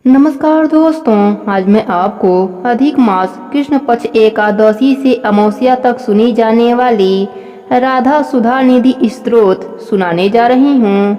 नमस्कार दोस्तों, आज मैं आपको अधिक मास कृष्ण पक्ष एकादशी से अमावस्या तक सुनी जाने वाली राधा सुधा निधि स्तोत्र सुनाने जा रही हूँ।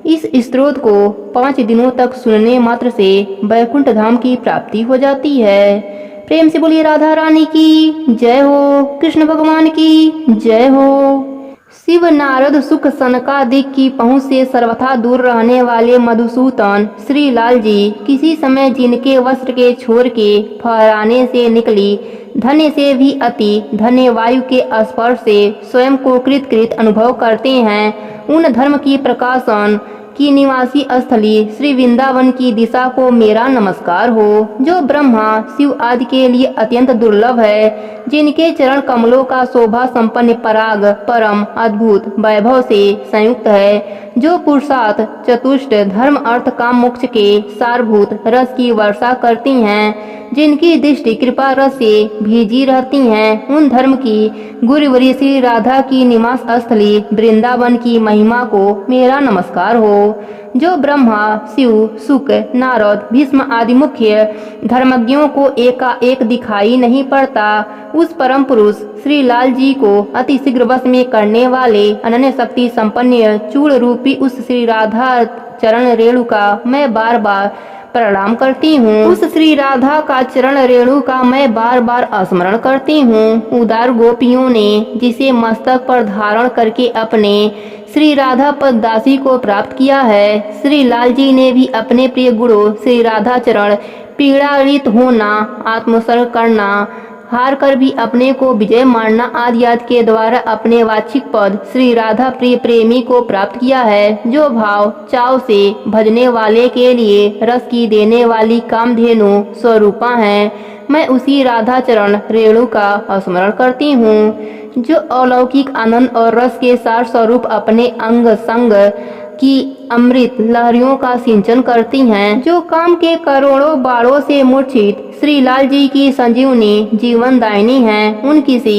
इस स्तोत्र को 5 दिनों तक सुनने मात्र से वैकुंठ धाम की प्राप्ति हो जाती है। प्रेम से बोलिए राधा रानी की जय हो, कृष्ण भगवान की जय हो। शिव नारद सुख सनकादिक की पहुँच से सर्वथा दूर रहने वाले मधुसूदन श्री लाल जी किसी समय जिनके वस्त्र के छोर के फहराने से निकली धन्य से भी अति धन्य वायु के स्पर्श से स्वयं को कृत अनुभव करते हैं, उन धर्म की प्रकाशन की निवासी स्थली श्री वृंदावन की दिशा को मेरा नमस्कार हो, जो ब्रह्मा शिव आदि के लिए अत्यंत दुर्लभ है, जिनके चरण कमलों का शोभा संपन्न पराग परम अद्भुत वैभव से संयुक्त है, जो पुरुषार्थ चतुष्ट धर्म अर्थ काम मोक्ष के सारभूत रस की वर्षा करती हैं, जिनकी दृष्टि कृपा रस से भीजी रहती हैं, उन धर्म की गुरुवरी श्री राधा की निवास स्थली वृंदावन की महिमा को मेरा नमस्कार हो, जो ब्रह्मा शिव शुक नारद भीष्म आदि मुख्य धर्मज्ञों को एकाएक दिखाई नहीं पड़ता, उस परम पुरुष श्री लाल जी को अति शीघ्र वश में करने वाले अनन्य शक्ति संपन्न चूड़ रूपी उस श्री राधा चरण रेणु का मैं बार बार प्रणाम करती हूँ। उस श्री राधा का चरण रेणु का मैं बार बार स्मरण करती हूँ। उदार गोपियों ने जिसे मस्तक पर धारण करके अपने श्री राधा पद दासी को प्राप्त किया है, श्री लाल जी ने भी अपने प्रिय गुरु श्री राधा चरण पीड़ारित होना, आत्मसर्ग करना, हार कर भी अपने को विजय मानना आदि याद के द्वारा अपने वाचिक पद श्री राधा प्रिय प्रेमी को प्राप्त किया है, जो भाव चाव से भजने वाले के लिए रस की देने वाली कामधेनु स्वरूपा है। मैं उसी राधा चरण रेणु का स्मरण करती हूँ, जो अलौकिक आनंद और रस के सार स्वरूप अपने अंग संग की अमृत लहरियों का सिंचन करती हैं, जो काम के करोड़ों बाड़ों से मूर्छित श्री लाल जी की संजीवनी जीवन दायिनी हैं। उनकी सी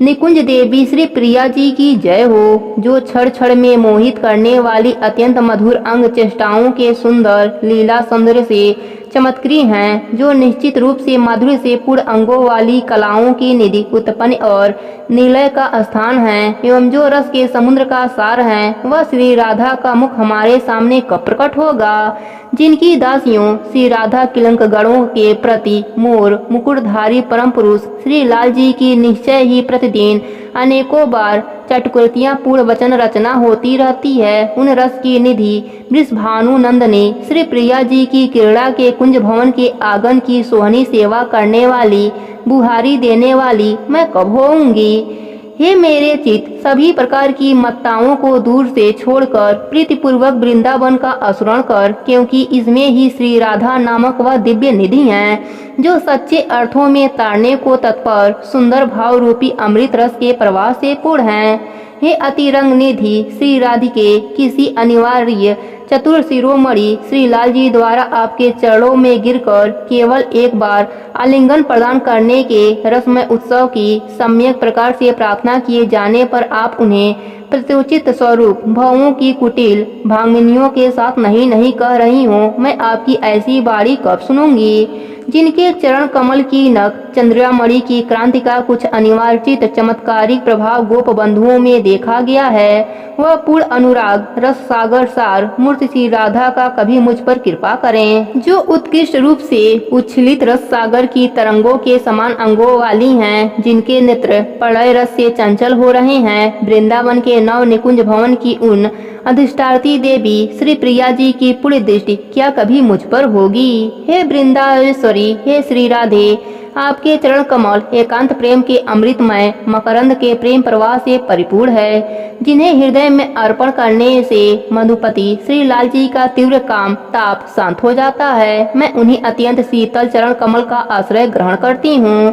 निकुंज देवी श्री प्रिया जी की जय हो, जो क्षण क्षण में मोहित करने वाली अत्यंत मधुर अंग चेष्टाओं के सुंदर लीला सौंदर्य से चमत्कारी हैं, जो निश्चित रूप से माधुर्य से पूर्ण अंगों वाली कलाओं की निधि उत्पन्न और निलय का स्थान है, एवं जो रस के समुद्र का सार है, वह श्री राधा का मुख हमारे सामने कब प्रकट होगा, जिनकी दासियों श्री राधा किलंक गणों के प्रति मोर मुकुटधारी परम पुरुष श्री लाल जी की निश्चय ही प्रतिदिन अनेकों बार चटकुलतियाँ पूर्ण वचन रचना होती रहती है। उन रस की निधि वृषभानु नंदनी श्री प्रिया जी की क्रीड़ा के कुंज भवन के आंगन की सोहनी सेवा करने वाली बुहारी देने वाली मैं कब होऊंगी। हे मेरे चित्त, सभी प्रकार की मत्ताओं को दूर से छोड़कर प्रीतिपूर्वक वृंदावन का अनुसरण कर, क्योंकि इसमें ही श्री राधा नामक वह दिव्य निधि है, जो सच्चे अर्थों में तारने को तत्पर सुंदर भाव रूपी अमृत रस के प्रवाह से पूर्ण है। हे अतिरंग निधि श्री राधिके, किसी अनिवार्य चतुर शिरोमणि श्री लाल जी द्वारा आपके चरणों में गिरकर केवल एक बार आलिंगन प्रदान करने के रसमय उत्सव की सम्यक प्रकार से प्रार्थना किए जाने पर आप उन्हें प्रत्युचित स्वरूप भावों की कुटिल भांगनियों के साथ नहीं कह रही हूँ। मैं आपकी ऐसी बाणी कब सुनूंगी, जिनके चरण कमल की नख चंद्रमणि की क्रांति का कुछ अनिवार्चित चमत्कारिक प्रभाव गोप बंधुओं में देखा गया है। वह पूर्ण अनुराग रस सागर सार मूर्ति श्री राधा का कभी मुझ पर कृपा करें, जो उत्कृष्ट रूप से उच्छलित रस सागर की तरंगों के समान अंगों वाली हैं, जिनके नेत्र प्रलय रस से चंचल हो रहे हैं। वृंदावन के नव निकुंज भवन की उन अधिष्ठात्री देवी श्री प्रिया जी की पूर्ण दृष्टि क्या कभी मुझ पर होगी। हे वृंदावेश्वरी, हे श्री राधे, आपके चरण कमल एकांत प्रेम के अमृतमय मकरंद के प्रेम प्रवाह से परिपूर्ण है, जिन्हें हृदय में अर्पण करने से मधुपति श्री लाल जी का तीव्र काम ताप शांत हो जाता है। मैं उन्हीं अत्यंत शीतल चरण कमल का आश्रय ग्रहण करती हूँ।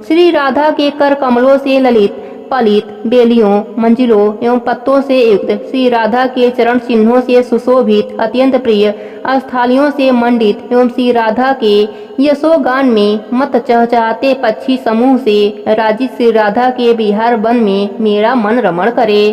श्री राधा के कर कमलों से ललित पलित बेलियों मंजिलों एवं पत्तों से युक्त श्री राधा के चरण चिन्हों से सुशोभित अत्यंत प्रिय स्थालियों से मंडित एवं श्री राधा के यशोगान में मत चहचहाते पक्षी समूह से राजित श्री राधा के बिहार वन में मेरा मन रमण करे।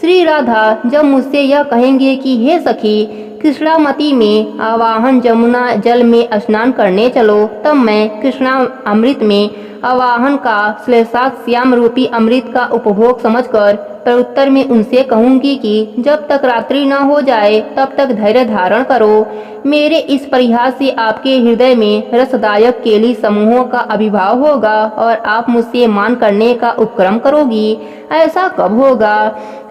श्री राधा जब मुझसे यह कहेंगे कि हे सखी, कृष्णामती में आवाहन जमुना जल में स्नान करने चलो, तब मैं कृष्णा अमृत में आवाहन का श्लेषात श्याम रूपी अमृत का उपभोग समझकर प्रत्युत्तर में उनसे कहूंगी कि जब तक रात्रि न हो जाए तब तक धैर्य धारण करो। मेरे इस परिहास से आपके हृदय में रसदायक केली समूहों का आविर्भाव होगा और आप मुझसे मान करने का उपक्रम करोगी। ऐसा कब होगा?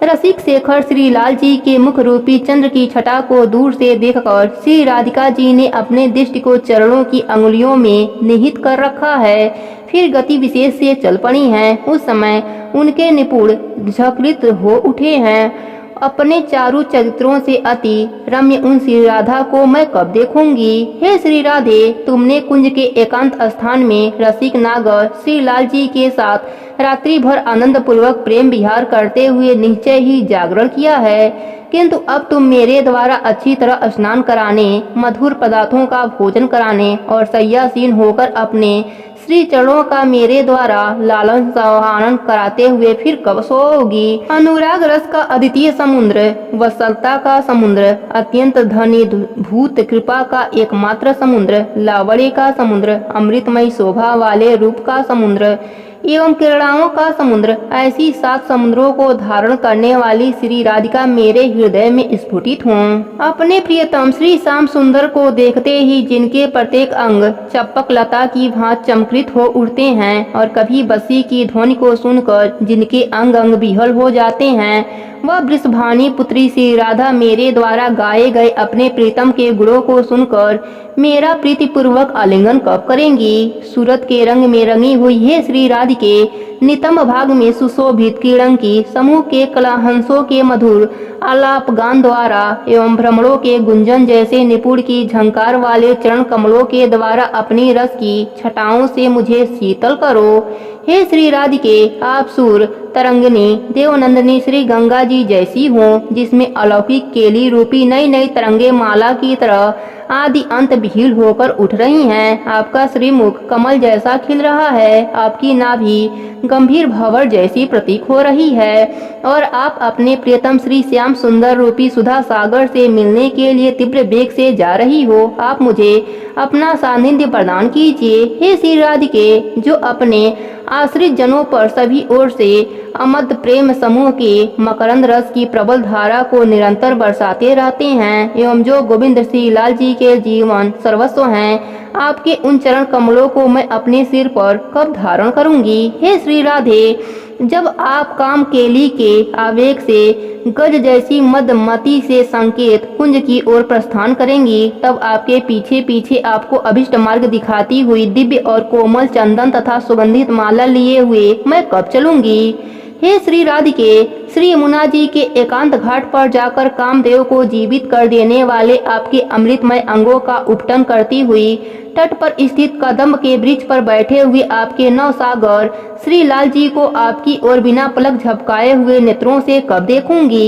रसिक शेखर श्रीलाल जी के मुख रूपी चंद्र की छटा को दूर से देखकर श्री राधिका जी ने अपने दृष्टि को चरणों की अंगुलियों में निहित कर रखा है, फिर गति विशेष से चल पड़ी हैं। उस समय उनके निपुण झकृत हो उठे हैं। अपने चारु चरित्रों से अति रम्य उन श्री राधा को मैं कब देखूंगी? हे श्री राधे, तुमने कुंज के एकांत स्थान में रसिक नागर श्री लाल जी के साथ रात्रि भर आनंद पूर्वक प्रेम विहार करते हुए निश्चय ही जागरण किया है, किंतु अब तुम मेरे द्वारा अच्छी तरह स्नान कराने, मधुर पदार्थों का भोजन कराने और शय्यासीन होकर अपने श्री चरणों का मेरे द्वारा लालन संहारण कराते हुए फिर कब सोओगी? अनुराग रस का अद्वितीय समुद्र, वत्सलता का समुद्र, अत्यंत धनी भूत कृपा का एकमात्र समुद्र, लावण्य का समुद्र, अमृतमय शोभा वाले रूप का समुद्र एवं क्रीड़ाओं का समुद्र, ऐसी 7 समुद्रों को धारण करने वाली श्री राधिका मेरे हृदय में स्फुटित हूँ। अपने प्रियतम श्री श्याम सुंदर को देखते ही जिनके प्रत्येक अंग चंपक लता की भांति चमकृत हो उठते हैं और कभी बंसी की ध्वनि को सुनकर जिनके अंग अंग विहल हो जाते हैं, वह वृषभानी पुत्री श्री राधा मेरे द्वारा गाए गए अपने प्रीतम के गुणों को सुनकर मेरा प्रीतिपूर्वक आलिंगन कब करेंगी? सूरत के रंग में रंगी हुई है श्री राधिके, नितंब भाग में सुशोभित किरण की समूह के कलाहंसों के मधुर आलाप गान द्वारा एवं भ्रमरों के गुंजन जैसे निपुण की झंकार वाले चरण कमलों के द्वारा अपनी रस की छटाओं से मुझे शीतल करो। हे श्री राधिके, आप सूर तरंगिनी देवनंदिनी श्री गंगा जी जैसी हो, जिसमें अलौकिक केली रूपी नई नई तरंगे माला की तरह आदि अंत भीड़ होकर उठ रही हैं। आपका श्रीमुख कमल जैसा खिल रहा है, आपकी नाभि गंभीर भंवर जैसी प्रतीक हो रही है और आप अपने प्रियतम श्री श्याम सुंदर रूपी सुधा सागर से मिलने के लिए तीव्र वेग से जा रही हो। आप मुझे अपना सानिध्य प्रदान कीजिए। हे श्री राधिके, जो अपने आश्रित जनों पर सभी ओर से अमद प्रेम समूह के मकरंद रस की प्रबल धारा को निरंतर बरसाते रहते हैं एवं जो गोविंद श्री लाल जी के जीवन सर्वस्व हैं, आपके उन चरण कमलों को मैं अपने सिर पर कब धारण करूंगी? हे श्री राधे, जब आप काम केली के आवेग से गज जैसी मदमती से संकेत कुंज की ओर प्रस्थान करेंगी, तब आपके पीछे पीछे आपको अभिष्ट मार्ग दिखाती हुई दिव्य और कोमल चंदन तथा सुगंधित माला लिए हुए मैं कब चलूंगी? हे श्री राधिके, श्री यमुना जी के एकांत घाट पर जाकर कामदेव को जीवित कर देने वाले आपके अमृतमय अंगों का उपटन करती हुई तट पर स्थित कदम्ब के वृक्ष पर बैठे हुए आपके नवसागर श्री लाल जी को आपकी ओर बिना पलक झपकाए हुए नेत्रों से कब देखूंगी?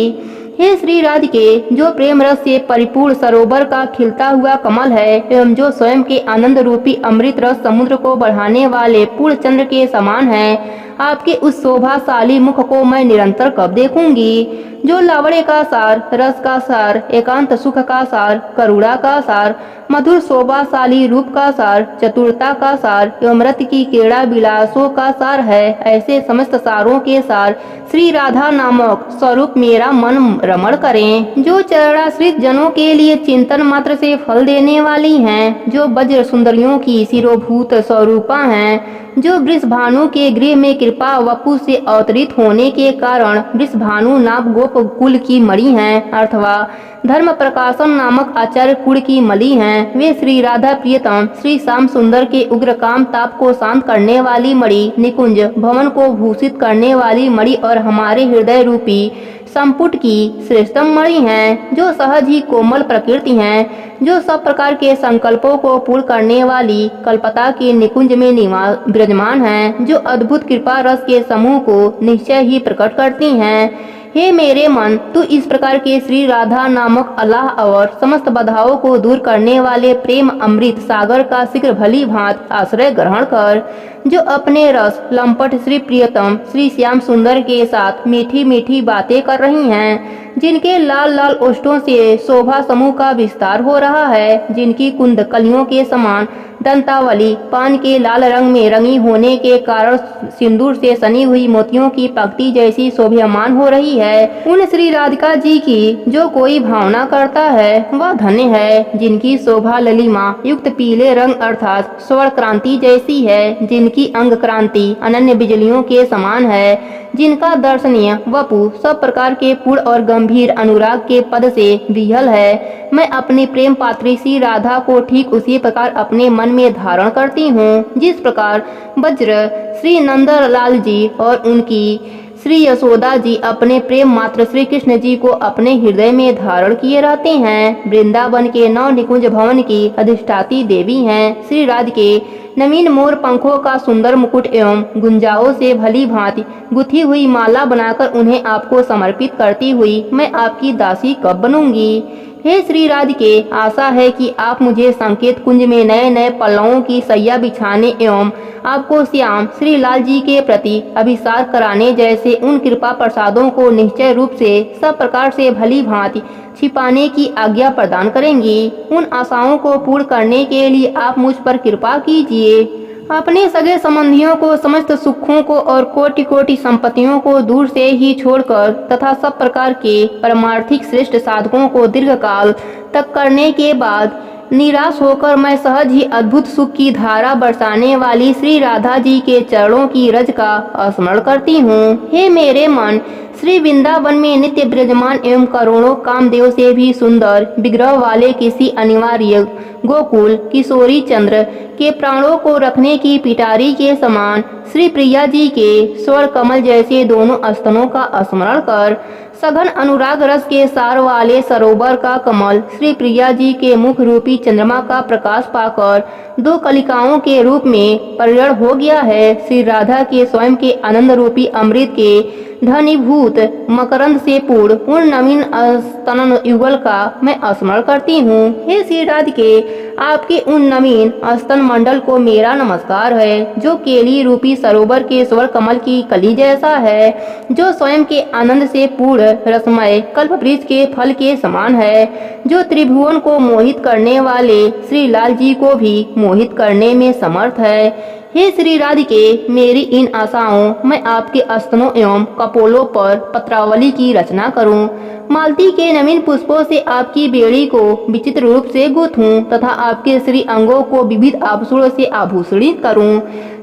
हे श्री राधिके, जो प्रेम रस से परिपूर्ण सरोवर का खिलता हुआ कमल है एवं जो स्वयं के आनंद रूपी अमृत रस समुद्र को बढ़ाने वाले पूर्ण चंद्र के समान है, आपके उस शोभाशाली मुख को मैं निरंतर कब देखूंगी? जो लावण्य का सार, रस का सार, एकांत सुख का सार, करुणा का सार, मधुर शोभाशाली रूप का सार, चतुरता का सार एवं रति की क्रीड़ा विलासों का सार है, ऐसे समस्त सारों के सार श्री राधा नामक स्वरूप मेरा मन रमण करें। जो चरणाश्रित जनों के लिए चिंतन मात्र से फल देने वाली हैं, जो वज्र सुंदरियों की शिरोभूत स्वरूपा हैं, जो वृषभानु के गृह में कृपा वपु से अवतरित होने के कारण वृषभानु नाम गोप कुल की मणि हैं, अथवा धर्म प्रकाशन नामक आचार्य कुल की मली हैं, वे श्री राधा प्रियतम श्री श्याम सुंदर के उग्र काम ताप को शांत करने वाली मणि, निकुंज भवन को भूषित करने वाली मणि और हमारे हृदय रूपी संपुट की श्रेष्ठतम मणि हैं, जो सहज ही कोमल प्रकृति हैं, जो सब प्रकार के संकल्पों को पूर्ण करने वाली कल्पता के निकुंज में विराजमान हैं, जो अद्भुत कृपा रस के समूह को निश्चय ही प्रकट करती हैं। हे मेरे मन, तू इस प्रकार के श्री राधा नामक अल्लाह और समस्त बाधाओं को दूर करने वाले प्रेम अमृत सागर का शीघ्र भली भांत आश्रय ग्रहण कर। जो अपने रस लंपट श्री प्रियतम श्री श्याम सुंदर के साथ मीठी मीठी बातें कर रही हैं, जिनके लाल लाल ओष्ठों से शोभा समूह का विस्तार हो रहा है, जिनकी कुंद कलियों के समान दंतावली पान के लाल रंग में रंगी होने के कारण सिंदूर से सनी हुई मोतियों की पंक्ति जैसी शोभायमान हो रही है। उन श्री राधिका जी की जो कोई भावना करता है वह धन्य है, जिनकी शोभा ललिमा युक्त पीले रंग अर्थात स्वर्ण क्रांति जैसी है, जिनकी अंग क्रांति अनन्य बिजलियों के समान है, जिनका दर्शनीय वपु सब प्रकार के पूर्ण और गंभीर अनुराग के पद से विहल है। मैं अपनी प्रेम पात्री श्री राधा को ठीक उसी प्रकार अपने मन में धारण करती हूँ, जिस प्रकार वज्र श्री नंदलाल जी और उनकी श्री यशोदा जी अपने प्रेम मात्र श्री कृष्ण जी को अपने हृदय में धारण किए रहते हैं। वृंदावन के नव निकुंज भवन की अधिष्ठाती देवी हैं। श्री राधिके नवीन मोर पंखों का सुंदर मुकुट एवं गुंजाओं से भली भांति गुथी हुई माला बनाकर उन्हें आपको समर्पित करती हुई मैं आपकी दासी कब बनूंगी। हे श्री राधिके, आशा है कि आप मुझे संकेत कुंज में नए नए पल्लवों की सैया बिछाने एवं आपको श्याम श्री लाल जी के प्रति अभिषेक कराने जैसे उन कृपा प्रसादों को निश्चय रूप से सब प्रकार से भली भांति छिपाने की आज्ञा प्रदान करेंगी। उन आशाओं को पूर्ण करने के लिए आप मुझ पर कृपा कीजिए। अपने सगे संबंधियों को समस्त सुखों को और कोटि कोटि संपत्तियों को दूर से ही छोड़कर तथा सब प्रकार के परमार्थिक श्रेष्ठ साधकों को दीर्घ काल तक करने के बाद निराश होकर मैं सहज ही अद्भुत सुख की धारा बरसाने वाली श्री राधा जी के चरणों की रज का स्मरण करती हूँ। हे मेरे मन, श्री वृंदावन में नित्य विराजमान एवं करोड़ों कामदेव से भी सुंदर विग्रह वाले किसी अनिवार्य गोकुल किशोरी चंद्र के प्राणों को रखने की पिटारी के समान श्री प्रिया जी के स्वर कमल जैसे दोनों स्तनों का स्मरण कर सघन अनुराग रस के सार वाले सरोवर का कमल श्री प्रिया जी के मुख रूपी चंद्रमा का प्रकाश पाकर दो कलिकाओं के रूप में परिणत हो गया है। श्री राधा के स्वयं के आनंद रूपी अमृत के धनीभूत मकरंद से पूर्ण उन नवीन स्तन युगल का मैं स्मरण करती हूँ। हे श्री राधिके, आपके उन नवीन स्तन मंडल को मेरा नमस्कार है, जो केली रूपी सरोवर के स्वर कमल की कली जैसा है, जो स्वयं के आनंद से पूर्ण रसमय कल्प वृक्ष के फल के समान है, जो त्रिभुवन को मोहित करने वाले श्री लाल जी को भी मोहित करने में समर्थ है। हे श्री राधिके, मेरी इन आशाओं मैं आपके स्तनों एवं कपोलों पर पत्रावली की रचना करूं, मालती के नवीन पुष्पों से आपकी बेड़ी को विचित्र रूप से गूंथूं तथा आपके श्री अंगों को विविध आभूषणों से आभूषित करूं,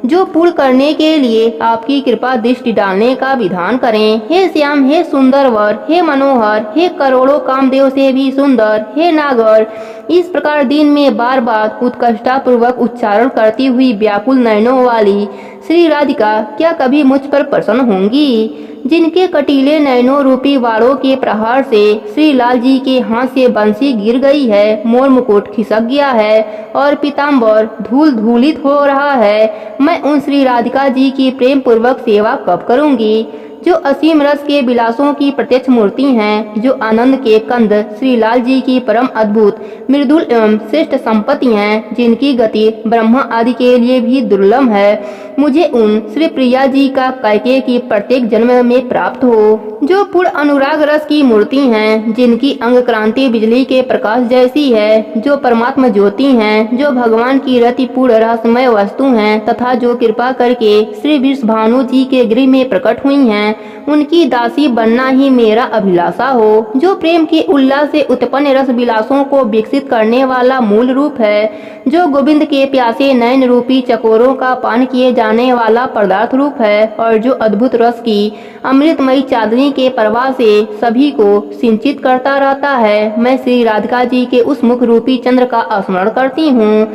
जो पूर्ण करने के लिए आपकी कृपा दृष्टि डालने का विधान करें। हे श्याम, हे सुंदर वर, हे मनोहर, हे करोड़ों कामदेव से भी सुंदर, हे नागर, इस प्रकार दिन में बार बार उत्कृष्टतापूर्वक उच्चारण करती हुई व्याकुल नयनों वाली श्री राधिका क्या कभी मुझ पर प्रसन्न होंगी, जिनके कटीले नयनों रूपी वाड़ों के प्रहार से श्री लाल जी के हाथ से बंसी गिर गई है, मोर मुकुट खिसक गया है और पीताम्बर धूल धूलित हो रहा है। मैं उन श्री राधिका जी की प्रेम पूर्वक सेवा कब करूंगी, जो असीम रस के विलासों की प्रत्यक्ष मूर्ति हैं, जो आनंद के कंद श्री लाल जी की परम अद्भुत मृदुल एवं श्रेष्ठ संपत्ति हैं, जिनकी गति ब्रह्मा आदि के लिए भी दुर्लभ है। मुझे उन श्री प्रिया जी का कैके की प्रत्येक जन्म में प्राप्त हो, जो पूर्ण अनुराग रस की मूर्ति हैं, जिनकी अंग क्रांति बिजली के प्रकाश जैसी है, जो परमात्मा ज्योति हैं, जो भगवान की रति पूर्ण रहस्यमय वस्तु हैं तथा जो कृपा करके श्री वृषभानु जी के गृह में प्रकट हुई हैं। उनकी दासी बनना ही मेरा अभिलाषा हो, जो प्रेम के उल्लास से उत्पन्न रस विलासों को विकसित करने वाला मूल रूप है, जो गोविंद के प्यासे नयन रूपी चकोरों का पान किए जाने वाला पदार्थ रूप है और जो अद्भुत रस की अमृतमयी चांदनी के प्रवाह से सभी को सिंचित करता रहता है। मैं श्री राधिका जी के उस मुख रूपी चंद्र का स्मरण करती हूँ।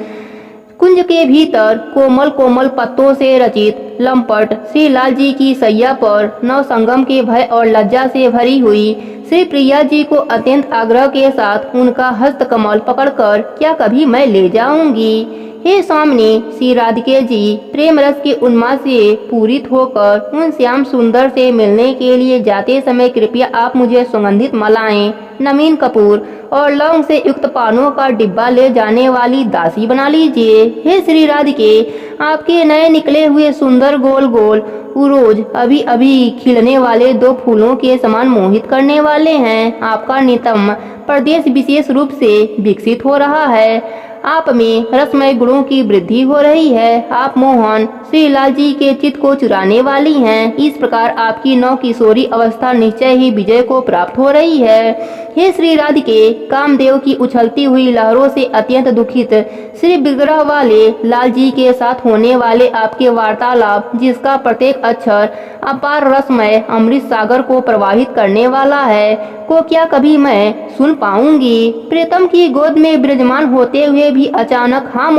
कुंज के भीतर कोमल कोमल पत्तों से रचित लंपट श्री लाल जी की सैया पर नव संगम के भय और लज्जा से भरी हुई श्री प्रिया जी को अत्यंत आग्रह के साथ उनका हस्त कमल पकड़कर क्या कभी मैं ले जाऊंगी। हे स्वामिनी श्री राधिके जी, प्रेम रस के उन्माद से पूरित होकर उन श्याम सुंदर से मिलने के लिए जाते समय कृपया आप मुझे सुगंधित मलाएं, नवीन कपूर और लौंग से युक्त पानों का डिब्बा ले जाने वाली दासी बना लीजिए। हे श्री राधिके, आपके नए निकले हुए सुंदर गोल गोल रोज अभी अभी खिलने वाले दो फूलों के समान मोहित करने वाले हैं। आपका नितंब प्रदेश विशेष रूप से विकसित हो रहा है। आप में रसमय गुणों की वृद्धि हो रही है। आप मोहन श्रीलाल जी के चित्त को चुराने वाली हैं। इस प्रकार आपकी नव किशोरी अवस्था निश्चय ही विजय को प्राप्त हो रही है। हे श्री राधिके, कामदेव की उछलती हुई लहरों से अत्यंत दुखित श्री विग्रह वाले लाल जी के साथ होने वाले आपके वार्तालाप, जिसका प्रत्येक अक्षर अपार रसमय अमृत सागर को प्रवाहित करने वाला है, को क्या कभी मैं सुन पाऊंगी? प्रीतम की गोद में विराजमान होते हुए भी अचानक हाँ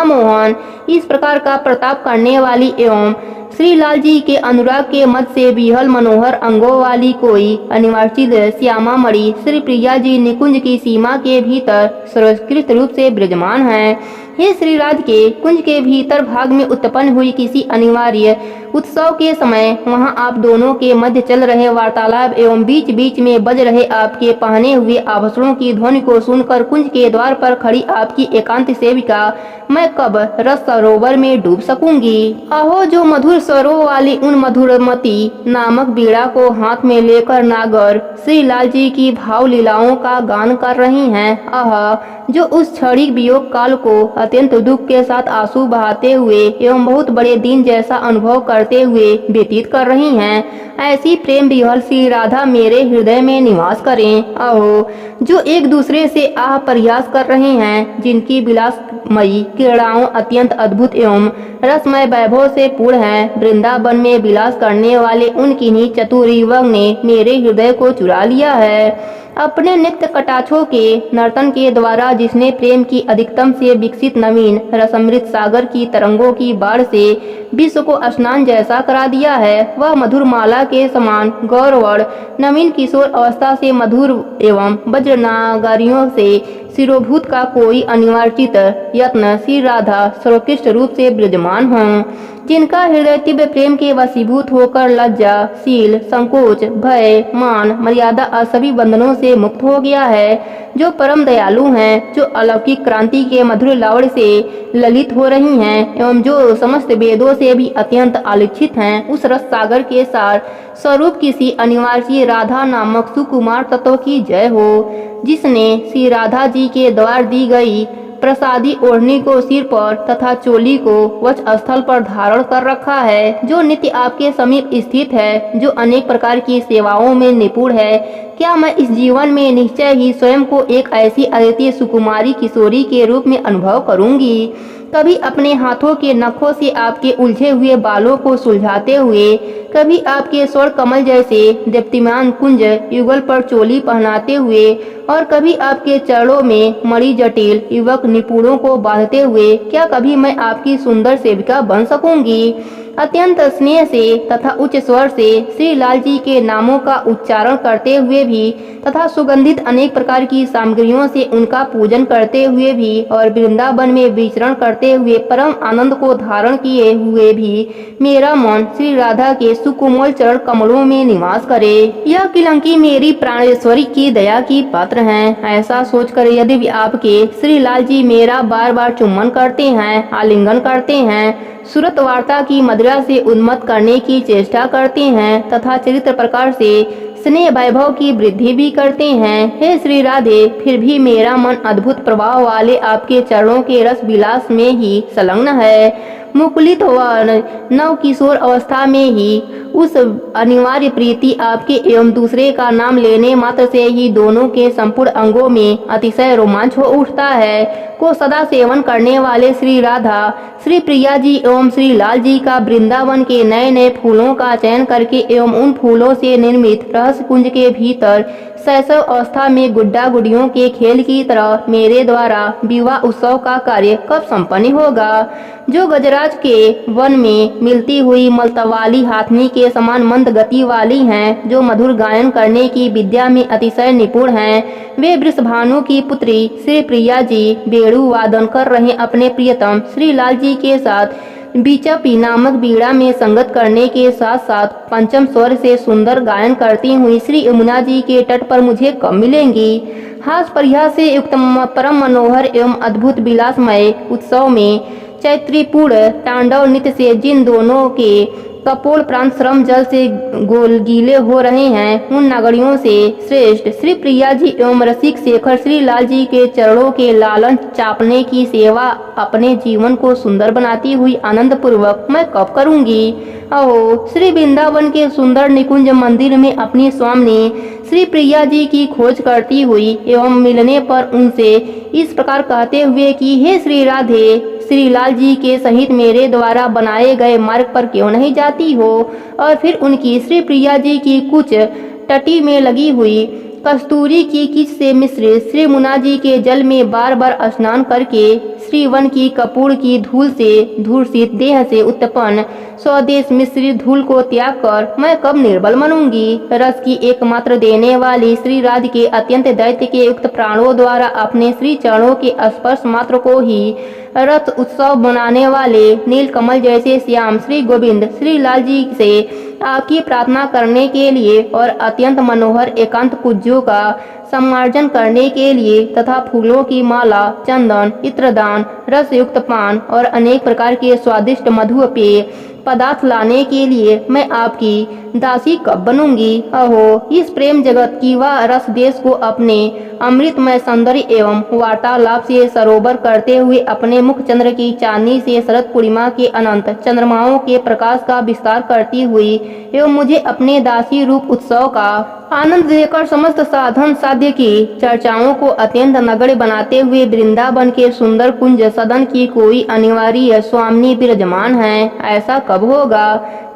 मोहन इस प्रकार का प्रताप करने वाली एवं श्री लाल जी के अनुराग के मत से विहल मनोहर अंगों वाली कोई अनिवार्चित श्यामा मणि श्री प्रिया जी निकुंज की सीमा के भीतर सर्वोत्कृष्ट रूप से विराजमान है। हे श्री राधिके, कुंज के भीतर भाग में उत्पन्न हुई किसी अनिवार्य उत्सव के समय वहां आप दोनों के मध्य चल रहे वार्तालाप एवं बीच बीच में बज रहे आपके पहने हुए आभूषणों की ध्वनि को सुनकर कुंज के द्वार पर खड़ी आपकी एकांत सेविका मैं कब रस सरोवर में डूब सकूंगी? अहो, जो मधुर स्वरों वाली उन मधुरमती नामक बीड़ा को हाथ में लेकर नागर श्री लाल जी की भाव लीलाओं का गान कर रही हैं। जो उस क्षणिक वियोग काल को अत्यंत दुख के साथ आंसू बहाते हुए एवं बहुत बड़े दिन जैसा अनुभव करते हुए व्यतीत कर रही हैं, ऐसी प्रेम विह्वल श्री राधा मेरे हृदय में निवास करें। अहो, जो एक दूसरे से आह प्रयास कर रहे हैं, जिनकी विलासमयी क्रीड़ाओं अत्यंत अद्भुत एवं रसमय वैभव से पूर्ण है, वृंदावन में विलास करने वाले उन किन्हीं चतुर युवक ने मेरे हृदय को चुरा लिया है। अपने नित्य कटाक्षों के नर्तन के द्वारा जिसने प्रेम की अधिकतम से विकसित नवीन रसमृत सागर की तरंगों की बाढ़ से विश्व को स्नान जैसा करा दिया है, वह मधुर माला के समान गौरवर्ण नवीन किशोर अवस्था से मधुर एवं वज्रनागरियों से शिरोभूत का कोई अनिवार्चित यत्न श्री राधा सर्वोत्कृष्ट रूप से विराजमान हों, जिनका हृदय तीव्र प्रेम के वशीभूत होकर लज्जा, शील, संकोच, भय, मान, मर्यादा सभी बंधनों से मुक्त हो गया है, जो परम दयालु हैं, जो अलौकिक क्रांति के मधुर लावड़ से ललित हो रही हैं एवं जो समस्त वेदों से भी अत्यंत आलिखित हैं, उस रस सागर के सार स्वरूप किसी अनिवार्य राधा नामक सुकुमार तत्व की जय हो, जिसने श्री राधा जी के द्वार दी गई प्रसादी ओढ़नी को सिर पर तथा चोली को वक्ष स्थल पर धारण कर रखा है, जो नित्य आपके समीप स्थित है, जो अनेक प्रकार की सेवाओं में निपुण है। क्या मैं इस जीवन में निश्चय ही स्वयं को एक ऐसी अद्वितीय सुकुमारी किशोरी के रूप में अनुभव करूंगी? कभी अपने हाथों के नखों से आपके उलझे हुए बालों को सुलझाते हुए, कभी आपके स्वर्ण कमल जैसे दीप्तिमान कुंज युगल पर चोली पहनाते हुए और कभी आपके चरणों में मणि जटिल युवक निपुणों को बांधते हुए, क्या कभी मैं आपकी सुंदर सेविका बन सकूंगी? अत्यंत स्नेह से तथा उच्च स्वर से श्री लाल जी के नामों का उच्चारण करते हुए भी तथा सुगंधित अनेक प्रकार की सामग्रियों से उनका पूजन करते हुए भी और वृंदावन में विचरण करते हुए परम आनंद को धारण किए हुए भी मेरा मन श्री राधा के सुकोमल चरण कमलों में निवास करे। यह किलंकी मेरी प्राणेश्वरी की दया की पात्र हैं। ऐसा सोचकर यदि आपके श्री लाल जी मेरा बार बार चुम्बन करते हैं, आलिंगन करते हैं, सूरत वार्ता की मदिरा से उन्मत्त करने की चेष्टा करते हैं तथा चरित्र प्रकार से स्नेह वैभव की वृद्धि भी करते हैं, हे श्री राधे, फिर भी मेरा मन अद्भुत प्रभाव वाले आपके चरणों के रस विलास में ही संलग्न है। मुकुलित व नव किशोर अवस्था में ही उस अनिवार्य प्रीति आपके एवं दूसरे का नाम लेने मात्र से ही दोनों के संपूर्ण अंगों में अतिशय रोमांच हो उठता है, को सदा सेवन करने वाले श्री राधा, श्री प्रिया जी एवं श्री लाल जी का वृंदावन के नए नए फूलों का चयन करके एवं उन फूलों से निर्मित रहस्य कुंज के भीतर शैशव अवस्था में गुड्डा गुड़ियों के खेल की तरह मेरे द्वारा विवाह उत्सव का कार्य कब संपन्न होगा? जो गजराज के वन में मिलती हुई मलतवाली हाथनी के समान मंद गति वाली हैं, जो मधुर गायन करने की विद्या में अतिशय निपुण हैं, वे वृषभानु की पुत्री श्री प्रिया जी बेड़ू वादन कर रहे अपने प्रियतम श्री लाल जी के साथ बीचापी नामक बीड़ा में संगत करने के साथ साथ पंचम स्वर से सुंदर गायन करती हुई श्री यमुना जी के तट पर मुझे कब मिलेंगी? हास परिहास से युक्त परम मनोहर एवं अद्भुत विलासमय उत्सव में चैत्रीपूर्ण तांडव नृत्य से जिन दोनों के कपोल प्रांत श्रम जल से गीले हो रहे हैं, उन नगरियों से श्रेष्ठ श्री प्रिया जी एवं रसिक शेखर श्री लाल जी के चरणों के लालन चापने की सेवा अपने जीवन को सुंदर बनाती हुई आनंद पूर्वक मैं कब करूंगी। अहो, श्री वृंदावन के सुंदर निकुंज मंदिर में अपनी स्वामी श्री प्रिया जी की खोज करती हुई एवं मिलने पर उनसे इस प्रकार कहते हुए कि हे श्री राधे, श्री लाल जी के सहित मेरे द्वारा बनाए गए मार्ग पर क्यों नहीं जाती हो। और फिर उनकी श्री प्रिया जी की कुछ टटी में लगी हुई कस्तूरी की किच से मिश्रित श्री मुना जी के जल में बार बार स्नान करके श्री वन की कपूर की धूल से धूर्षित देह से उत्पन्न स्वदेश मिश्रित धूल को त्याग कर मैं कब निर्बल बनूंगी। रस की एकमात्र देने वाली श्री राध के अत्यंत दैत्य के युक्त प्राणों द्वारा अपने श्री चरणों के स्पर्श मात्र को ही रथ उत्सव मनाने वाले नील कमल जैसे श्याम श्री गोविंद श्री लाल जी से आपकी प्रार्थना करने के लिए और अत्यंत मनोहर एकांत कुज्जों का सम्मार्जन करने के लिए तथा फूलों की माला, चंदन, इत्रदान, रस युक्त पान और अनेक प्रकार के स्वादिष्ट मधु पेय पदार्थ लाने के लिए मैं आपकी दासी कब बनूंगी। अहो, इस प्रेम जगत की वह रस देश को अपने अमृतमय सौंदर्य एवं वार्तालाप से सरोवर करते हुए अपने मुख चंद्र की चांदनी से शरद पूर्णिमा के अनंत चंद्रमाओं के प्रकाश का विस्तार करती हुई एवं मुझे अपने दासी रूप उत्सव का आनंद देकर समस्त साधन साध्य की चर्चाओं को अत्यंत नगण्य बनाते हुए वृंदावन के सुंदर कुंज सदन की कोई अनिवार्य स्वामिनी विराजमान है। ऐसा कब होगा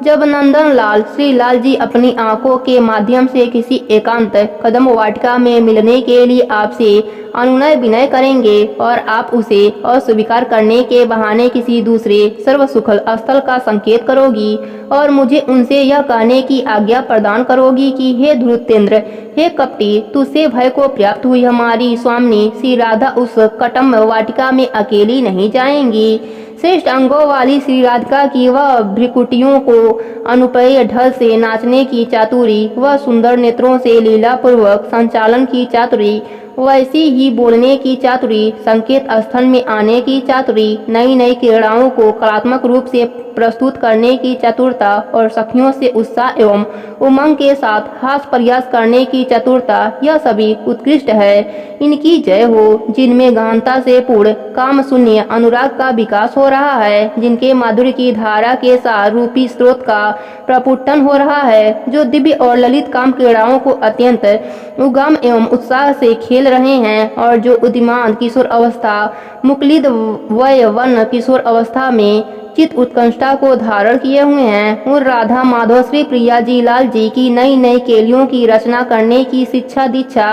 जब नंदन लाल श्री लाल जी अपनी आंखों के माध्यम से किसी एकांत कदम वाटिका में मिलने के लिए आपसे अनुनय विनय करेंगे और आप उसे अस्वीकार करने के बहाने किसी दूसरे सर्व सुखल स्थल का संकेत करोगी और मुझे उनसे यह कहने की आज्ञा प्रदान करोगी कि हे धृतेंद्र, हे कपटी, तुझसे भय को प्राप्त हुई हमारी स्वामिनी श्री राधा उस कटम वाटिका में अकेली नहीं जाएंगी। श्रेष्ठ अंगों वाली श्री राधिका की वह भ्रिकुटियों को अनुपेय ढल से नाचने की चातुरी, वह सुंदर नेत्रों से लीला पूर्वक संचालन की चातुरी, वैसी ही बोलने की चातुरी, संकेत स्थल में आने की चातुरी, नई नई क्रीड़ाओं को कलात्मक रूप से प्रस्तुत करने की चतुरता और सखियों से उत्साह एवं उमंग के साथ हास प्रयास करने की चतुरता, यह सभी उत्कृष्ट है। इनकी जय हो, जिनमें गहनता से पूर्ण काम शून्य अनुराग का विकास हो रहा है, जिनके माधुर्य की धारा के सार रूपी स्रोत का प्रपुटन हो रहा है, जो दिव्य और ललित काम क्रीड़ाओं को अत्यंत उगम एवं उत्साह से खेल रहे हैं और जो उद्यमान किशोर अवस्था मुकुलित वयवन किशोर अवस्था में चित उत्कंठता को धारण किए हुए हैं। उन राधा माधव श्री प्रिया जी लाल जी की नई नई केलियों की रचना करने की शिक्षा दीक्षा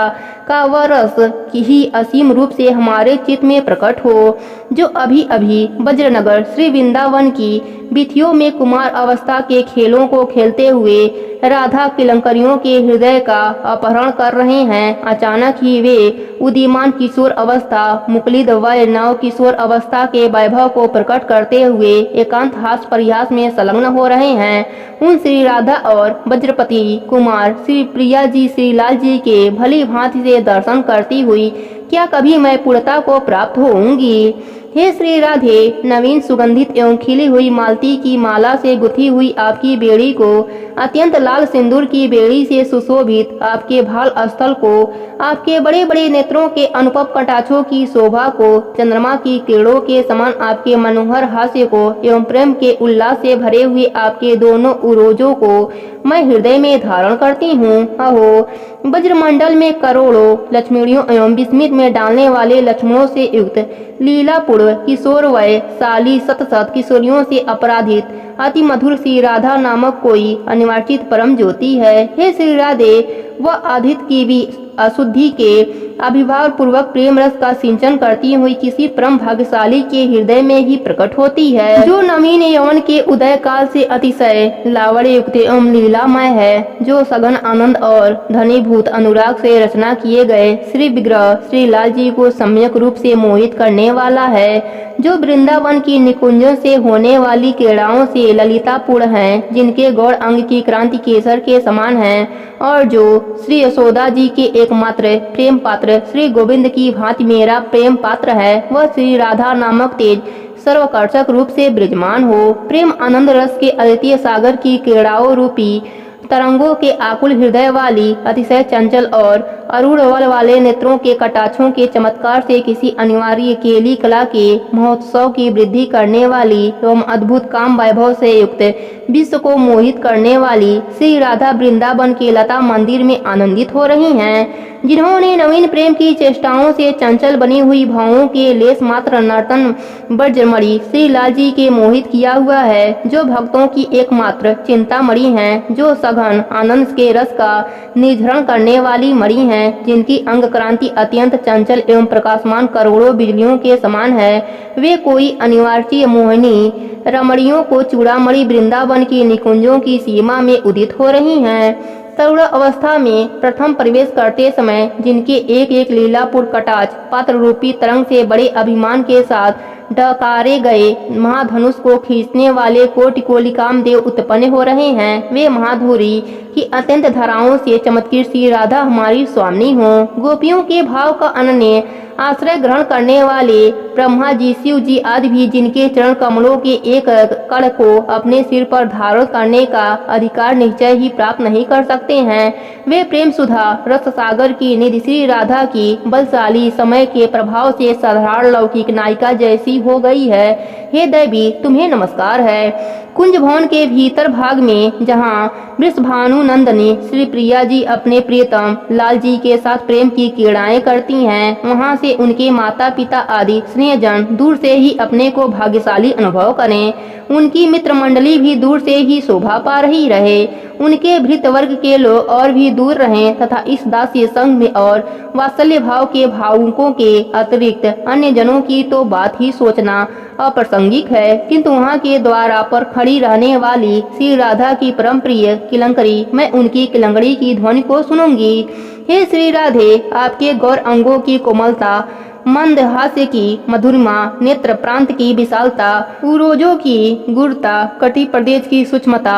का वह रस ही असीम रूप से हमारे चित्त में प्रकट हो, जो अभी अभी वज्रनगर श्री वृंदावन की वीथियों में कुमार अवस्था के खेलों को खेलते हुए राधा किलंकरियों के हृदय का अपहरण कर रहे हैं। अचानक ही वे उदीयमान किशोर अवस्था मुकुलित वय नव किशोर अवस्था के वैभव को प्रकट करते हुए एकांत हास प्रयास में संलग्न हो रहे हैं। उन श्री राधा और वज्रपति कुमार श्री प्रिया जी श्री लाल जी के भली भांति से दर्शन करती हुई क्या कभी मैं पूर्णता को प्राप्त होऊंगी। हे श्री राधे, नवीन सुगंधित एवं खिली हुई मालती की माला से गुथी हुई आपकी बेड़ी को, अत्यंत लाल सिंदूर की बेड़ी से सुशोभित आपके भाल स्थल को, आपके बड़े बड़े नेत्रों के अनुपम कटाक्षों की शोभा को, चंद्रमा की किरणों के समान आपके मनोहर हास्य को एवं प्रेम के उल्लास से भरे हुए आपके दोनों उरोजों को मैं हृदय में धारण करती हूँ। अहो, वज्रमंडल में करोड़ों लक्ष्मणियों एवं विस्मित में डालने वाले लक्ष्मणों से युक्त लीला पूर्व किशोर वय साली सत किशोरियों से अपराधित अति मधुर श्री राधा नामक कोई अनिवार्चित परम ज्योति है। हे श्री राधे, वह आधित की भी अशुद्धि के अभिभाव पूर्वक प्रेम रस का सिंचन करती हुई किसी परम भाग्यशाली के हृदय में ही प्रकट होती है, जो नवीन यौवन के उदय काल से अतिशय लावण्य युक्त एवं लीलामय है, जो सघन आनंद और धनीभूत अनुराग से रचना किए गए श्री विग्रह श्री लाल जी को सम्यक रूप से मोहित करने वाला है, जो वृंदावन की निकुंजों से होने वाली क्रीड़ाओं से ललितापूर्ण है, जिनके गौड़ अंग की क्रांति केसर के समान है और जो श्री यशोदा जी के एकमात्र प्रेम पात्र श्री गोविंद की भांति मेरा प्रेम पात्र है। वह श्री राधा नामक तेज सर्वकर्षक रूप से विराजमान हो। प्रेम आनंद रस के अद्वितीय सागर की क्रीड़ाओं रूपी तरंगों के आकुल हृदय वाली, अतिशय चंचल और अरूढ़ बल वाले नेत्रों के कटाक्षों के चमत्कार से किसी अनिवार्य केली कला के महोत्सव की वृद्धि करने वाली एवं अद्भुत काम वैभव से युक्त विश्व को मोहित करने वाली श्री राधा वृंदावन के लता मंदिर में आनंदित हो रही हैं, जिन्होंने नवीन प्रेम की चेष्टाओं से चंचल बनी हुई भावों के लेस मात्र नर्तन ब्रजमणि श्री लाल जी के मोहित किया हुआ है, जो भक्तों की एकमात्र चिंतामणि हैं, जो सघन आनंद के रस का निर्झरण करने वाली मणि हैं, जिनकी अंग क्रांति अत्यंत चंचल एवं प्रकाशमान करोड़ों बिजलियों के समान है। वे कोई अनिवार्य मोहिनी रमणियों को चूड़ामणि वृंदावन की निकुंजों की सीमा में उदित हो रही हैं। तरुण अवस्था में प्रथम प्रवेश करते समय जिनके एक एक लीलापुर कटाक्ष पात्र रूपी तरंग से बड़े अभिमान के साथ डकारे गए महाधनुष को खींचने वाले कोटि कोटि कामदेव उत्पन्न हो रहे हैं, वे महाधुरी की अत्यंत धाराओं से चमत्कृत श्री राधा हमारी स्वामी हो। गोपियों के भाव का अनन्य आश्रय ग्रहण करने वाले ब्रह्मा जी, शिव जी आदि भी जिनके चरण कमलों के एक कण को अपने सिर पर धारण करने का अधिकार निश्चय ही प्राप्त नहीं कर सकते हैं, वे प्रेम सुधा रस सागर की निधि श्री राधा की बलशाली समय के प्रभाव से साधारण लौकिक नायिका जैसी हो गई है। हे देवी, तुम्हें नमस्कार है। कुंज भवन के भीतर भाग में जहाँ वृषभानु नंदनी श्री प्रिया जी अपने प्रियतम लाल जी के साथ प्रेम की क्रीड़ाएं करती हैं, वहाँ से उनके माता पिता आदि स्नेहजन दूर से ही अपने को भाग्यशाली अनुभव करें। उनकी मित्र मंडली भी दूर से ही शोभा पा रही रहे, उनके भृत वर्ग के लोग और भी दूर रहें तथा इस दास्य संघ में और वात्सल्य भाव के भावुकों के अतिरिक्त अन्य जनों की तो बात ही सोचना अप्रासंगिक है, किंतु वहाँ के द्वारा पर खड़ी रहने वाली श्री राधा की परम प्रिय किलंकरी, मैं उनकी किलंगड़ी की ध्वनि को सुनूंगी। हे श्री राधे, आपके गौर अंगों की कोमलता, मंद हास्य की मधुरिमा, नेत्र प्रांत की विशालता, उरोजों की गुरता, कटी प्रदेश की सूक्ष्मता,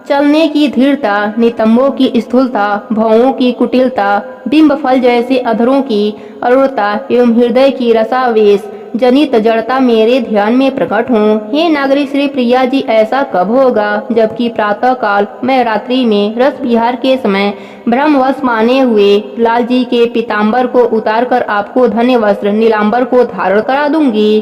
चलने की धीरता, नितंबों की स्थूलता, भवों की कुटिलता, बिंब फल जैसे अधरों की अरुणता एवं हृदय की रसावेश जनित जड़ता मेरे ध्यान में प्रकट हो। हे नागरी श्री प्रिया जी, ऐसा कब होगा जबकि प्रातः काल मैं रात्रि में रस विहार के समय ब्रह्मवश माने हुए लाल जी के पीताम्बर को उतारकर आपको धन्य वस्त्र नीलांबर को धारण करा दूंगी।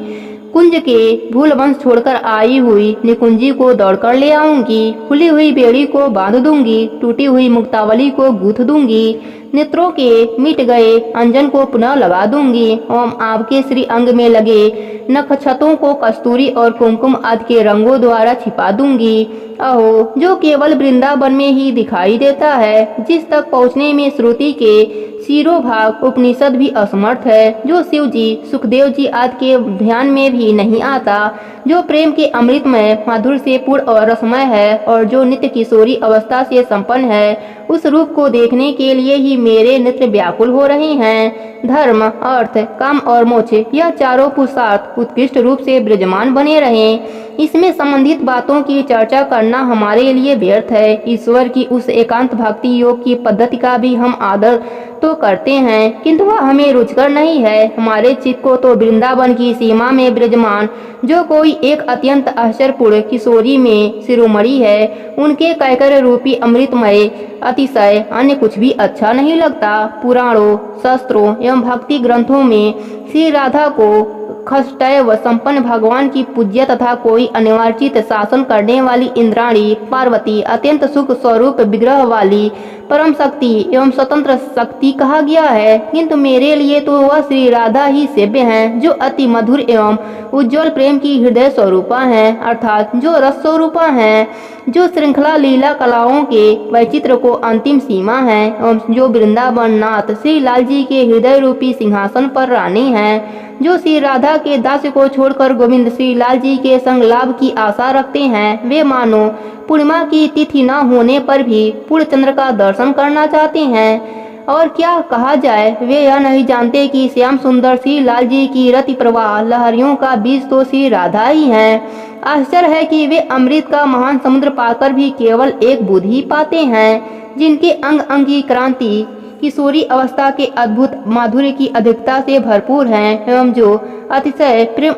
कुंज के भूल वंश छोड़कर आई हुई निकुंजी को दौड़कर ले आऊंगी, खुली हुई बेड़ी को बांध दूंगी, टूटी हुई मुक्तावली को गूंथ दूंगी, नेत्रों के मिट गए अंजन को पुनः लगा दूंगी एवं आपके श्री अंग में लगे नक्षत्रों को कस्तूरी और कुमकुम आदि के रंगों द्वारा छिपा दूंगी। अहो, जो केवल वृंदावन में ही दिखाई देता है, जिस तक पहुँचने में श्रुति के शिरोभाग उपनिषद भी असमर्थ है, जो शिव जी, सुखदेव जी आदि के ध्यान में भी नहीं आता, जो प्रेम के अमृतमय माधुर्य से पूर्ण और रसमय है और जो नित्य किशोरी अवस्था से संपन्न है, उस रूप को देखने के लिए ही मेरे नेत्र व्याकुल हो रहे हैं। धर्म, अर्थ, काम और मोक्ष, यह चारों पुरुषार्थ उत्कृष्ट रूप से विराजमान बने रहें। इसमें संबंधित बातों की चर्चा करना हमारे लिए व्यर्थ है। ईश्वर की उस एकांत भक्ति योग की पद्धति का भी हम आदर तो करते हैं, किंतु वह हमें रुचकर नहीं है। हमारे चित्त को तो वृंदावन की सीमा में विराजमान जो कोई एक अत्यंत आश्चर्यपूर्ण किशोरी में शिरोमणि है, उनके कैकर रूपी अमृतमय अतिशय अन्य कुछ भी अच्छा नहीं लगता। पुराणों, शास्त्रों एवं भक्ति ग्रंथों में श्री राधा को खष्टय व संपन्न भगवान की पूज्य तथा कोई अनिवार्चित शासन करने वाली इंद्राणी, पार्वती, अत्यंत सुख स्वरूप विग्रह वाली परम शक्ति एवं स्वतंत्र शक्ति कहा गया है, किंतु मेरे लिए तो वह श्री राधा ही सेव्य हैं, जो अति मधुर एवं उज्जवल प्रेम की हृदय स्वरूपा हैं, अर्थात जो रस स्वरूपा हैं, जो श्रृंखला लीला कलाओं के वैचित्र को अंतिम सीमा है एवं जो वृंदावन नाथ श्री लाल जी के हृदय रूपी सिंहासन पर रानी हैं, जो श्री राधा के दास को छोड़कर गोविंद श्री लाल जी के संग लाभ की आशा रखते हैं। वे मानो पूर्णिमा की तिथि न होने पर भी पूर्ण चंद्र का दर्शन करना चाहते हैं। और क्या कहा जाए, वे यह नहीं जानते कि श्याम सुंदर श्री लाल जी की रति प्रवाह लहरियों का बीज तो श्री राधा ही है। आश्चर्य है कि वे अमृत का महान समुद्र पाकर भी केवल एक बूंद ही पाते हैं, जिनके अंग अंग की क्रांति किशोरी अवस्था के अद्भुत माधुर्य की अधिकता से भरपूर हैं एवं जो अतिशय प्रेम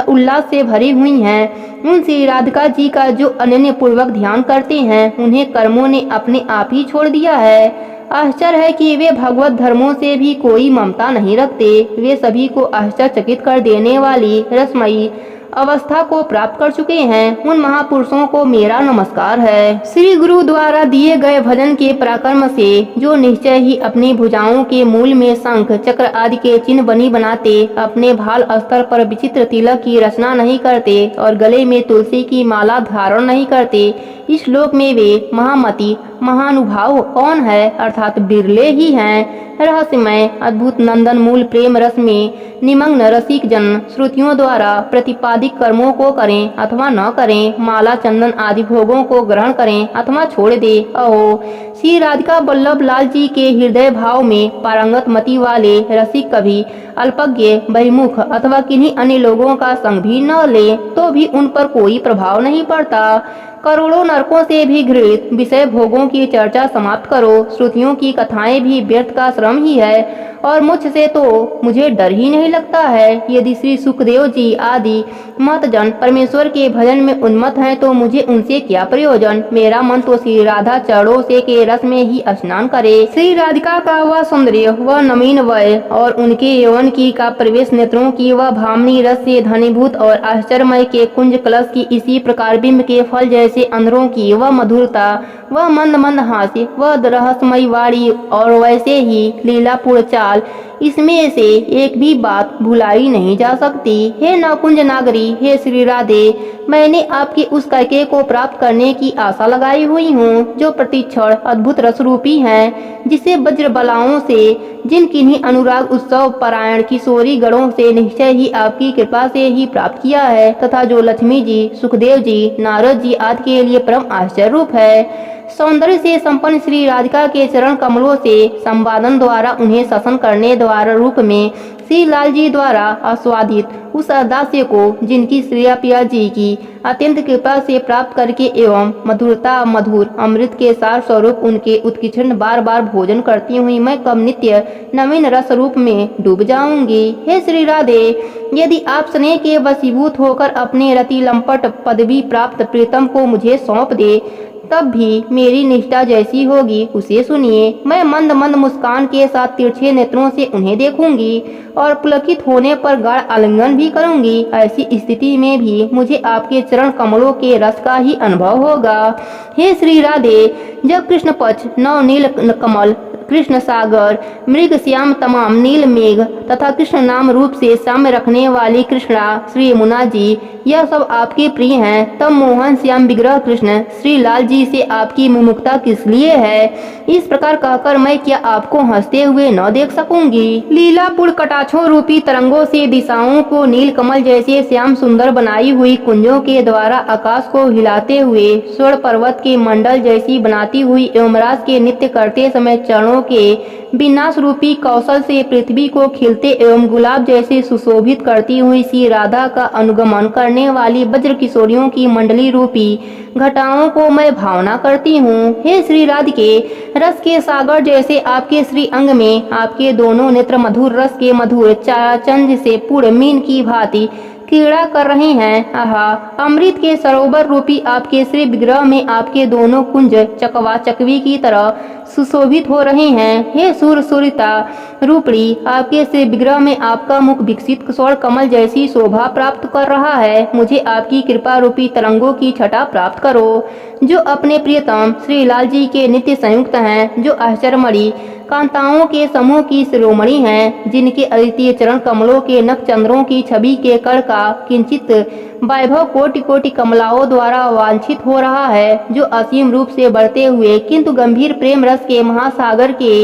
उल्लास से भरी हुई हैं। उन श्री राधिका जी का जो अनन्य पूर्वक ध्यान करते हैं उन्हें कर्मों ने अपने आप ही छोड़ दिया है। आश्चर्य है कि वे भगवत धर्मों से भी कोई ममता नहीं रखते। वे सभी को आश्चर्यचकित कर देने वाली रसमयी अवस्था को प्राप्त कर चुके हैं। उन महापुरुषों को मेरा नमस्कार है। श्री गुरु द्वारा दिए गए भजन के पराक्रम से जो निश्चय ही अपनी भुजाओं के मूल में शंख चक्र आदि के चिन्ह बनी बनाते, अपने भाल स्तर पर विचित्र तिलक की रचना नहीं करते और गले में तुलसी की माला धारण नहीं करते, इस श्लोक में वे महामति महानुभाव कौन है, अर्थात बिरले ही हैं। रहस्यमय अद्भुत नंदन मूल प्रेम रस में निमग्न रसिक जन श्रुतियों द्वारा प्रतिपादित कर्मों को करें अथवा न करें, माला चंदन आदि भोगों को ग्रहण करें अथवा छोड़ दे। अहो, श्री राधिका वल्लभ लाल जी के हृदय भाव में पारंगत मति वाले रसिक कभी अल्पज्ञ बहिमुख अथवा किन्हीं अन्य लोगों का संग भी न ले तो भी उन पर कोई प्रभाव नहीं पड़ता। करोड़ों नरकों से भी घृणित विषय भोगों की चर्चा समाप्त करो। श्रुतियों की कथाएं भी व्यर्थ का श्रम ही है और मुझसे तो मुझे डर ही नहीं लगता है। यदि श्री सुखदेव जी आदि मतजन परमेश्वर के भजन में उन्मत्त हैं तो मुझे उनसे क्या प्रयोजन। मेरा मन तो श्री राधा चरणों से के रस में ही स्नान करे। श्री राधिका का वह सौंदर्य, वह नवीन वय और उनके यौवन की का प्रवेश नेत्रों की वह भावनी रस से धनीभूत और आश्चर्यमय के कुंज कलश की इसी प्रकार बिंब के फल जैसे अंधरों की वह मधुरता, वह मंद मंद हास्य, वह रहस्यमयी वाणी और वैसे ही लीलापूर्ण चाल, इसमें से एक भी बात भुलाई नहीं जा सकती। हे नकुंज नागरी, हे श्री राधे, मैंने आपके उस कैके को प्राप्त करने की आशा लगाई हुई हूँ जो प्रतिक्षण अद्भुत रस रूपी है, जिसे वज्र बलाओं से जिन किन्हीं अनुराग उत्सव परायण किशोरी गणों से निश्चय ही आपकी कृपा से ही प्राप्त किया है, तथा जो लक्ष्मी जी, सुखदेव जी, नारद जी आदि के लिए परम आश्चर्य रूप है। सौंदर्य से संपन्न श्री राधिका के चरण कमलों से संवादन द्वारा उन्हें शासन करने द्वारा रूप में श्री लाल जी द्वारा आस्वादित उस अदास्य को जिनकी श्रेया पिया जी की अत्यंत कृपा से प्राप्त करके एवं मधुरता मधुर अमृत के सार स्वरूप उनके उत्कृष्ण बार बार भोजन करती हुई मैं कब नित्य नवीन रस रूप में डूब जाऊंगी। हे श्री राधे, यदि आप स्नेह के वशीभूत होकर अपने रति लंपट पदवी प्राप्त प्रीतम को मुझे सौंप दे तब भी मेरी निष्ठा जैसी होगी उसे सुनिए। मैं मंद मंद मुस्कान के साथ तिरछे नेत्रों से उन्हें देखूंगी और पुलकित होने पर गाढ़ आलिंगन भी करूंगी। ऐसी स्थिति में भी मुझे आपके चरण कमलों के रस का ही अनुभव होगा। हे श्री राधे, जब कृष्ण पक्ष नव नील कमल, कृष्ण सागर, मृग श्याम तमाम नील मेघ तथा कृष्ण नाम रूप से साम्य रखने वाली कृष्णा श्री यमुना जी, यह सब आपके प्रिय हैं, तब मोहन श्याम विग्रह कृष्ण श्री लाल जी से आपकी विमुखता किस लिए है। इस प्रकार कहकर मैं क्या आपको हंसते हुए न देख सकूंगी। लीलापुर कटाक्षों रूपी तरंगों से दिशाओं को नील कमल जैसे श्याम सुंदर बनाई हुई कुंजों के द्वारा आकाश को हिलाते हुए स्वर्ण पर्वत के मंडल जैसी बनाती हुई यमराज के नित्य करते समय चरणों के विनाश रूपी कौशल से पृथ्वी को खिलते एवं गुलाब जैसे सुशोभित करती हुई श्री राधा का अनुगमन करने वाली वज्र किशोरियों की मंडली रूपी घटाओं को मैं भावना करती हूँ। हे श्री राधिके, रस के सागर जैसे आपके श्री अंग में आपके दोनों नेत्र मधुर रस के मधुर चाचंज से पूर्ण मीन की भांति क्रीड़ा कर रहे हैं। आहा, अमृत के सरोवर रूपी आपके श्री विग्रह में आपके दोनों कुंज चकवा चकवी की तरह सुशोभित हो रहे हैं। हे सूर सूरिता रूपड़ी, आपके श्री विग्रह में आपका मुख विकसित स्वर्ण कमल जैसी शोभा प्राप्त कर रहा है। मुझे आपकी कृपा रूपी तरंगों की छटा प्राप्त करो जो अपने प्रियतम श्री लाल जी के नित्य संयुक्त हैं, जो आश्चर्यमणि कांताओं के समूह की शिरोमणि हैं, जिनके अद्वितीय चरण कमलों के नख चंद्रों की छवि के कर का किंचित वैभव कोटि कोटि कमलाओं द्वारा वांछित हो रहा है, जो असीम रूप से बढ़ते हुए किंतु गंभीर प्रेम रस के महासागर के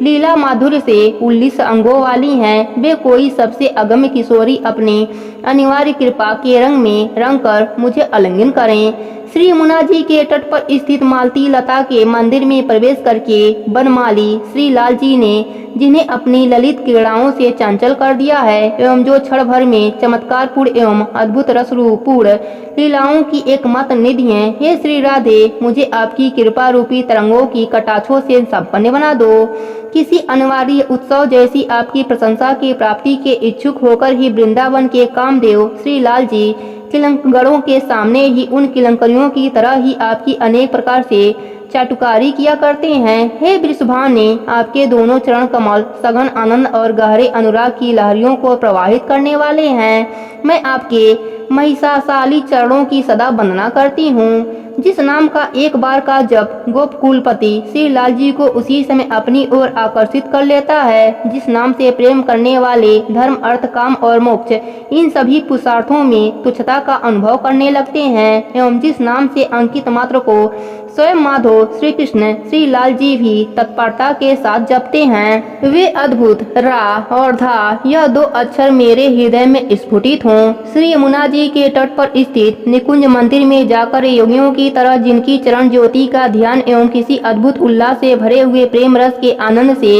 लीला माधुर्य से उल्लिस अंगों वाली हैं। वे कोई सबसे अगम्य किशोरी अपनी अनिवार्य कृपा के रंग में रंग कर मुझे आलिंगन करें। श्री यमुना जी के तट पर स्थित मालती लता के मंदिर में प्रवेश करके बनमाली श्री लाल जी ने जिन्हें अपनी ललित क्रीड़ाओं से चंचल कर दिया है एवं जो क्षण भर में चमत्कारपूर्ण एवं अद्भुत रसपूर्ण लीलाओं की एकमात्र निधि हैं। हे श्री राधे, मुझे आपकी कृपा रूपी तरंगों की कटाक्षों से संपन्न बना दो। किसी अनिवार्य उत्सव जैसी आपकी प्रशंसा की प्राप्ति के इच्छुक होकर ही वृंदावन के कामदेव श्री लाल जी किलंकरों के सामने ही उन किलंकरियों की तरह ही आपकी अनेक प्रकार से चाटुकारी किया करते हैं। हे वृषभान ने आपके दोनों चरण कमल सघन आनंद और गहरे अनुराग की लहरियों को प्रवाहित करने वाले हैं। मैं आपके महिषाशाली चरणों की सदा वंदना करती हूँ। जिस नाम का एक बार का जप गोपकुलपति श्री लाल जी को उसी समय अपनी ओर आकर्षित कर लेता है, जिस नाम से प्रेम करने वाले धर्म अर्थ काम और मोक्ष इन सभी पुरुषार्थों में तुच्छता का अनुभव करने लगते हैं, एवं जिस नाम से अंकित मात्र को स्वयं माधव श्री कृष्ण श्री लाल जी भी तत्परता के साथ जपते हैं, वे अद्भुत रा और धा यह दो अक्षर मेरे हृदय में स्फुटित हों। श्री यमुना जी के तट पर स्थित निकुंज मंदिर में जाकर योगियों की तरह जिनकी चरण ज्योति का ध्यान एवं किसी अद्भुत उल्लास से भरे हुए प्रेम रस के आनंद से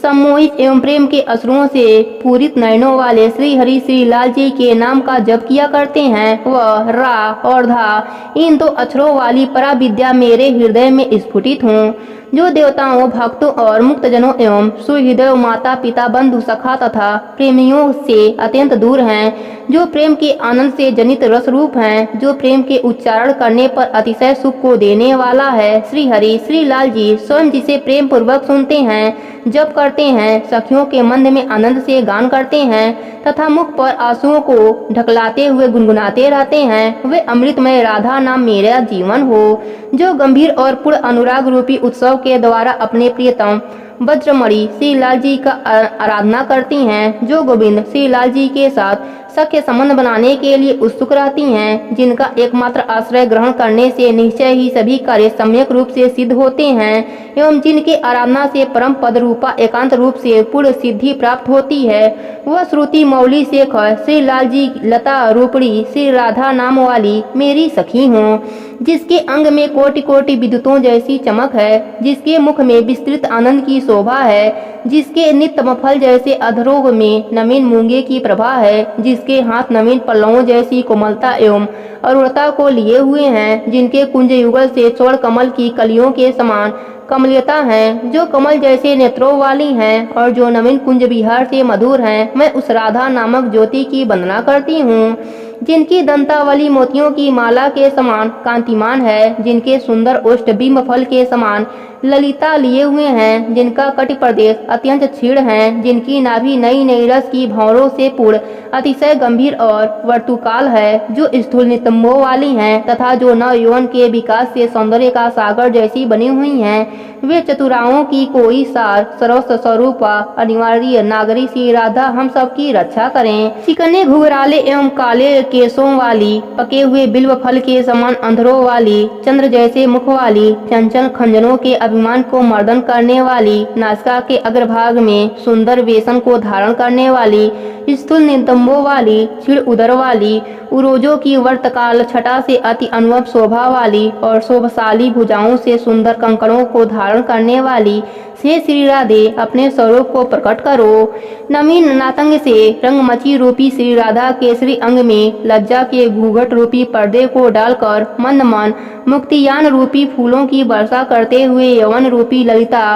सम्मोहित एवं प्रेम के अश्रुओं से पूरित नयनों वाले श्री हरि श्री लाल जी के नाम का जप किया करते हैं, वह रा और धा इन दो अक्षरों वाली परा विद्या मेरे हृदय में स्फुटित हों। जो देवताओं भक्तों और मुक्तजनों एवं सुहृदय माता पिता बंधु सखा तथा प्रेमियों से अत्यंत दूर हैं, जो प्रेम के आनंद से जनित रस रूप हैं, जो प्रेम के उच्चारण करने पर अतिशय सुख को देने वाला है, श्री हरि श्री लाल जी स्वयं जिसे प्रेम पूर्वक सुनते हैं, जप करते हैं, सखियों के मंद में आनंद से गान करते हैं तथा मुख पर आंसुओं को ढकलाते हुए गुनगुनाते रहते हैं, वे अमृतमय राधा नाम मेरा जीवन हो। जो गंभीर और पूर्ण अनुराग रूपी उत्सव के द्वारा अपने प्रियतम वज्रमणि श्री लाल जी का आराधना करती हैं, जो गोविंद श्री लाल जी के साथ सख्य संबंध बनाने के लिए उत्सुक रहती हैं, जिनका एकमात्र आश्रय ग्रहण करने से निश्चय ही सभी कार्य सम्यक रूप से सिद्ध होते हैं एवं जिनके आराधना से परम पद रूपा एकांत रूप से पूर्ण सिद्धि प्राप्त होती है, वह श्रुति मौली शेखर श्री लाल जी लता रूपड़ी श्री राधा नाम वाली मेरी सखी हों, जिसके अंग में कोटि कोटि विद्युतों जैसी चमक है, जिसके मुख में विस्तृत आनंद की शोभा है, जिसके नित्य फल जैसे अधरोग में नवीन मूंगे की प्रभा है, जिसके हाथ नवीन पल्लवों जैसी कोमलता एवं अरुणता को लिए हुए हैं, जिनके कुंज युगल से चौड़ कमल की कलियों के समान कमलता हैं, जो कमल जैसे नेत्रों वाली हैं और जो नवीन कुंज विहार से मधुर हैं, मैं उस राधा नामक ज्योति की वंदना करती हूँ, जिनकी दंतावली मोतियों की माला के समान कांतिमान है, जिनके सुंदर ओष्ठ बिंब फल के समान ललिता लिए हुए हैं, जिनका कटि प्रदेश अत्यंत क्षीण है, जिनकी नाभि नई नई रस की भंवरों से पूर्ण अतिशय गंभीर और वर्तुकाल है, जो स्थूल नितंबों वाली हैं तथा जो नव यौवन के विकास से सौंदर्य का सागर जैसी बनी हुई हैं, वे चतुराओं की कोई सार सर्वस्व स्वरूपा अनिवार्य नागरी श्री राधा हम सब की रक्षा करें। चिकने घुघराले एवं काले केसों वाली पके हुए बिल्व फल के समान अंधरों वाली चंद्र जैसे मुख वाली चंचल खंजनों के अभिमान को मर्दन करने वाली नासिका के अग्रभाग में सुंदर वेशन को धारण करने वाली स्थूल नितंबों वाली क्षीण उदर वाली उरोजों की वर्तकाल छटा से अति अनुभव शोभा वाली और शोभशाली भुजाओं से सुंदर कंकड़ों को धारण करने वाली हे श्री राधे अपने स्वरूप को प्रकट करो। नवीन नातंग से रंगमची रूपी श्री राधा के श्री अंग में लज्जा के घूंघट रूपी पर्दे को डालकर मंद मन मुक्तियान रूपी फूलों की वर्षा करते हुए यवन रूपी ललिता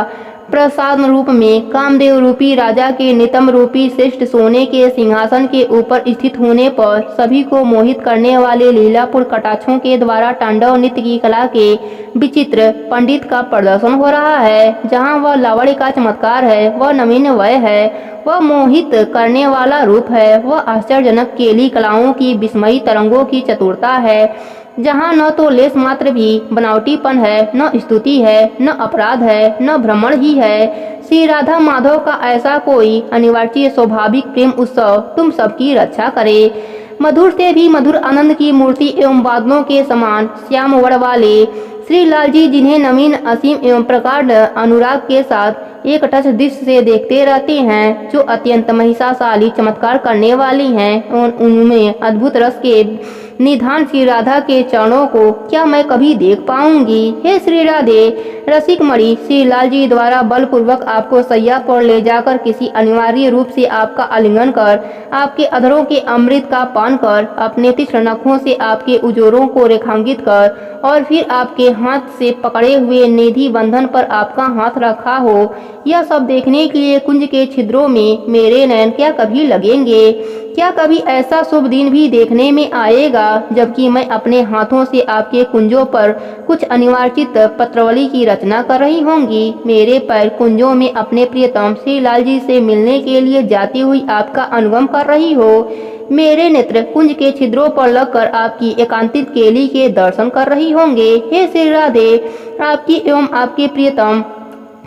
प्रसाद रूप में कामदेव रूपी राजा के नितंब रूपी श्रेष्ठ सोने के सिंहासन के ऊपर स्थित होने पर सभी को मोहित करने वाले लीलापुर कटाक्षों के द्वारा तांडव नृत्य की कला के विचित्र पंडित का प्रदर्शन हो रहा है। जहाँ वह लावण्य का चमत्कार है, वह नवीन वय है, वह मोहित करने वाला रूप है, वह आश्चर्यजनक केली कलाओं की विस्मयी तरंगों की चतुरता है, जहाँ न तो लेस मात्र भी बनावटीपन है, न स्तुति है, न अपराध है, न भ्रमण ही है। श्री राधा माधव का ऐसा कोई अनिवार्य स्वाभाविक प्रेम उत्सव तुम सबकी रक्षा करे। मधुर से भी मधुर आनंद की मूर्ति एवं बादलों के समान श्याम वर्ण वाले श्री लाल जी, जिन्हें नवीन असीम एवं प्रगाढ़ अनुराग के साथ एक टच दृष्टि से देखते रहते हैं, जो अत्यंत महिषाशाली चमत्कार करने वाली हैं और उनमें अद्भुत रस के निधान श्री राधा के चरणों को क्या मैं कभी देख पाऊंगी? हे श्री राधे, रसिक मणि श्री लाल जी द्वारा बलपूर्वक आपको सैया पर ले जाकर किसी अनिवार्य रूप से आपका आलिंगन कर, आपके अधरों के अमृत का पान कर, अपने तीक्ष्ण नखों से आपके उजोरों को रेखांकित कर और फिर आपके हाथ से पकड़े हुए निधि बंधन पर आपका हाथ रखा हो, यह सब देखने के लिए कुंज के छिद्रों में मेरे नयन क्या कभी लगेंगे? क्या कभी ऐसा शुभ दिन भी देखने में आएगा जबकि मैं अपने हाथों से आपके कुंजों पर कुछ अनिवार्चित पत्रावली की रचना कर रही होंगी? मेरे पैर कुंजों में अपने प्रियतम श्री लाल जी से मिलने के लिए जाती हुई आपका अनुगम कर रही हो। मेरे नेत्र कुंज के छिद्रों पर लगकर आपकी एकांतित केली के दर्शन कर रही होंगे। हे श्री राधे, आपकी एवं आपके प्रियतम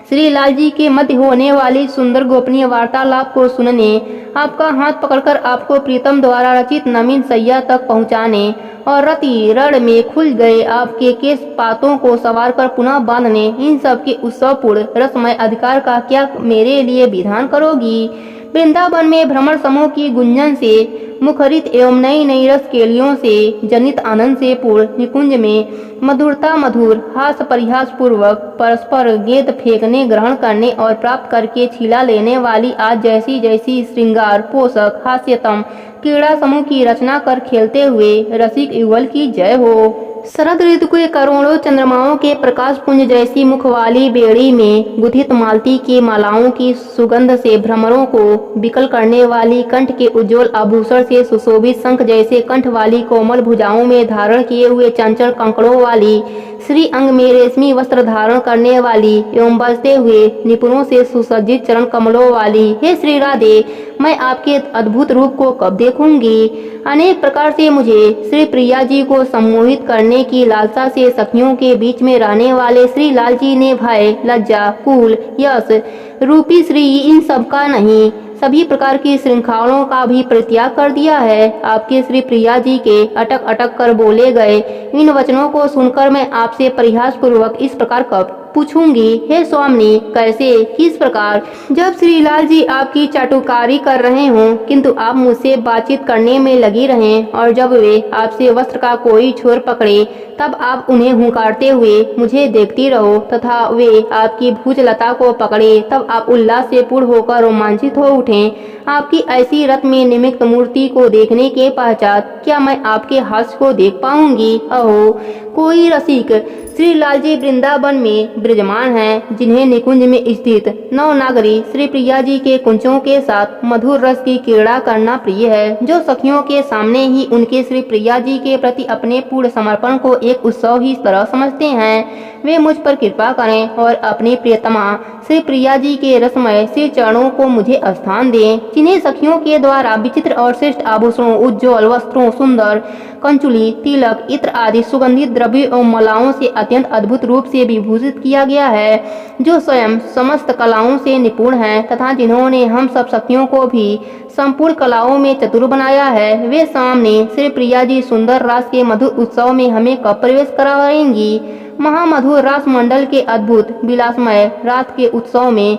श्री लाल जी के मध्य होने वाली सुंदर गोपनीय वार्तालाप को सुनने, आपका हाथ पकड़कर आपको प्रीतम द्वारा रचित नवीन सैया तक पहुंचाने और रति रण में खुल गए आपके केश पातों को सवार कर पुनः बांधने, इन सब के उत्सवपूर्ण रसमय अधिकार का क्या मेरे लिए विधान करोगी? वृंदावन में भ्रमण समूह की गुंजन से मुखरित एवं नई नई रस केलियों से जनित आनंद से पूर्ण निकुंज में मधुरता मधुर हास परिहास पूर्वक परस्पर गेंद फेंकने, ग्रहण करने और प्राप्त करके छीला लेने वाली आज जैसी जैसी श्रृंगार पोषक हास्यतम क्रीड़ा समूह की रचना कर खेलते हुए रसिक युगल की जय हो। शरद ऋतु के करोड़ों चंद्रमाओं के प्रकाश पुंज जैसी मुख वाली बेड़ी में गुथित मालती की मालाओं की सुगंध से भ्रमरों को विकल करने वाली, कंठ के उज्ज्वल आभूषण से सुशोभित शंख जैसे कंठ वाली, कोमल भुजाओं में धारण किए हुए चंचल कंकड़ों वाली, श्री अंग में रेशमी वस्त्र धारण करने वाली एवं बजते हुए निपुणों से सुसज्जित चरण कमलों वाली, हे श्री राधे, मैं आपके अद्भुत रूप को कब देखूंगी? अनेक प्रकार से मुझे श्री प्रिया जी को सम्मोहित करने की लालसा से सखियों के बीच में रहने वाले श्री लाल जी ने भय, लज्जा, कुल, यश रूपी श्री इन सब का नहीं, सभी प्रकार की श्रृंखलाओं का भी परित्याग कर दिया है। आपके श्री प्रिया जी के अटक अटक कर बोले गए इन वचनों को सुनकर मैं आपसे परिहास पूर्वक इस प्रकार कब पूछूंगी, हे स्वामिनी, कैसे, किस प्रकार? जब श्री लाल जी आपकी चाटुकारी कर रहे हों किंतु आप मुझसे बातचीत करने में लगी रहें, और जब वे आपसे वस्त्र का कोई छोर पकड़े तब आप उन्हें हुंकारते हुए मुझे देखती रहो, तथा वे आपकी भुजलता को पकड़े तब आप उल्लास से पूर्ण होकर रोमांचित हो उठें। आपकी ऐसी रथ में निमित्त मूर्ति को देखने के पश्चात क्या मैं आपके हास्य को देख पाऊंगी? अहो, कोई रसिक श्री लाल जी वृंदावन में विराजमान हैं, जिन्हें निकुंज में स्थित नवनागरी श्री प्रिया जी के कुंजों के साथ मधुर रस की क्रीड़ा करना प्रिय है, जो सखियों के सामने ही उनके श्री प्रिया जी के प्रति अपने पूर्ण समर्पण को एक उत्सव ही तरह समझते हैं। वे मुझ पर कृपा करें और अपनी प्रियतमा श्री प्रिया जी के रसमय श्री चरणों को मुझे स्थान दें, जिन्हें सखियों के द्वारा विचित्र और श्रेष्ठ आभूषणों, उज्ज्वल वस्त्रों, सुंदर कंचुली, तिलक, इत्र आदि सुगंधित द्रव्य और मालाओं से अत्यंत अद्भुत रूप से विभूषित किया गया है, जो स्वयं समस्त कलाओं से निपुण है तथा जिन्होंने हम सब सखियों को भी संपूर्ण कलाओं में चतुर बनाया है। वे सामने श्री प्रिया जी सुंदर रास के मधुर उत्सव में हमें कब प्रवेश कराएंगी? महामधुर रास मंडल के अद्भुत विलासमय रात के उत्सव में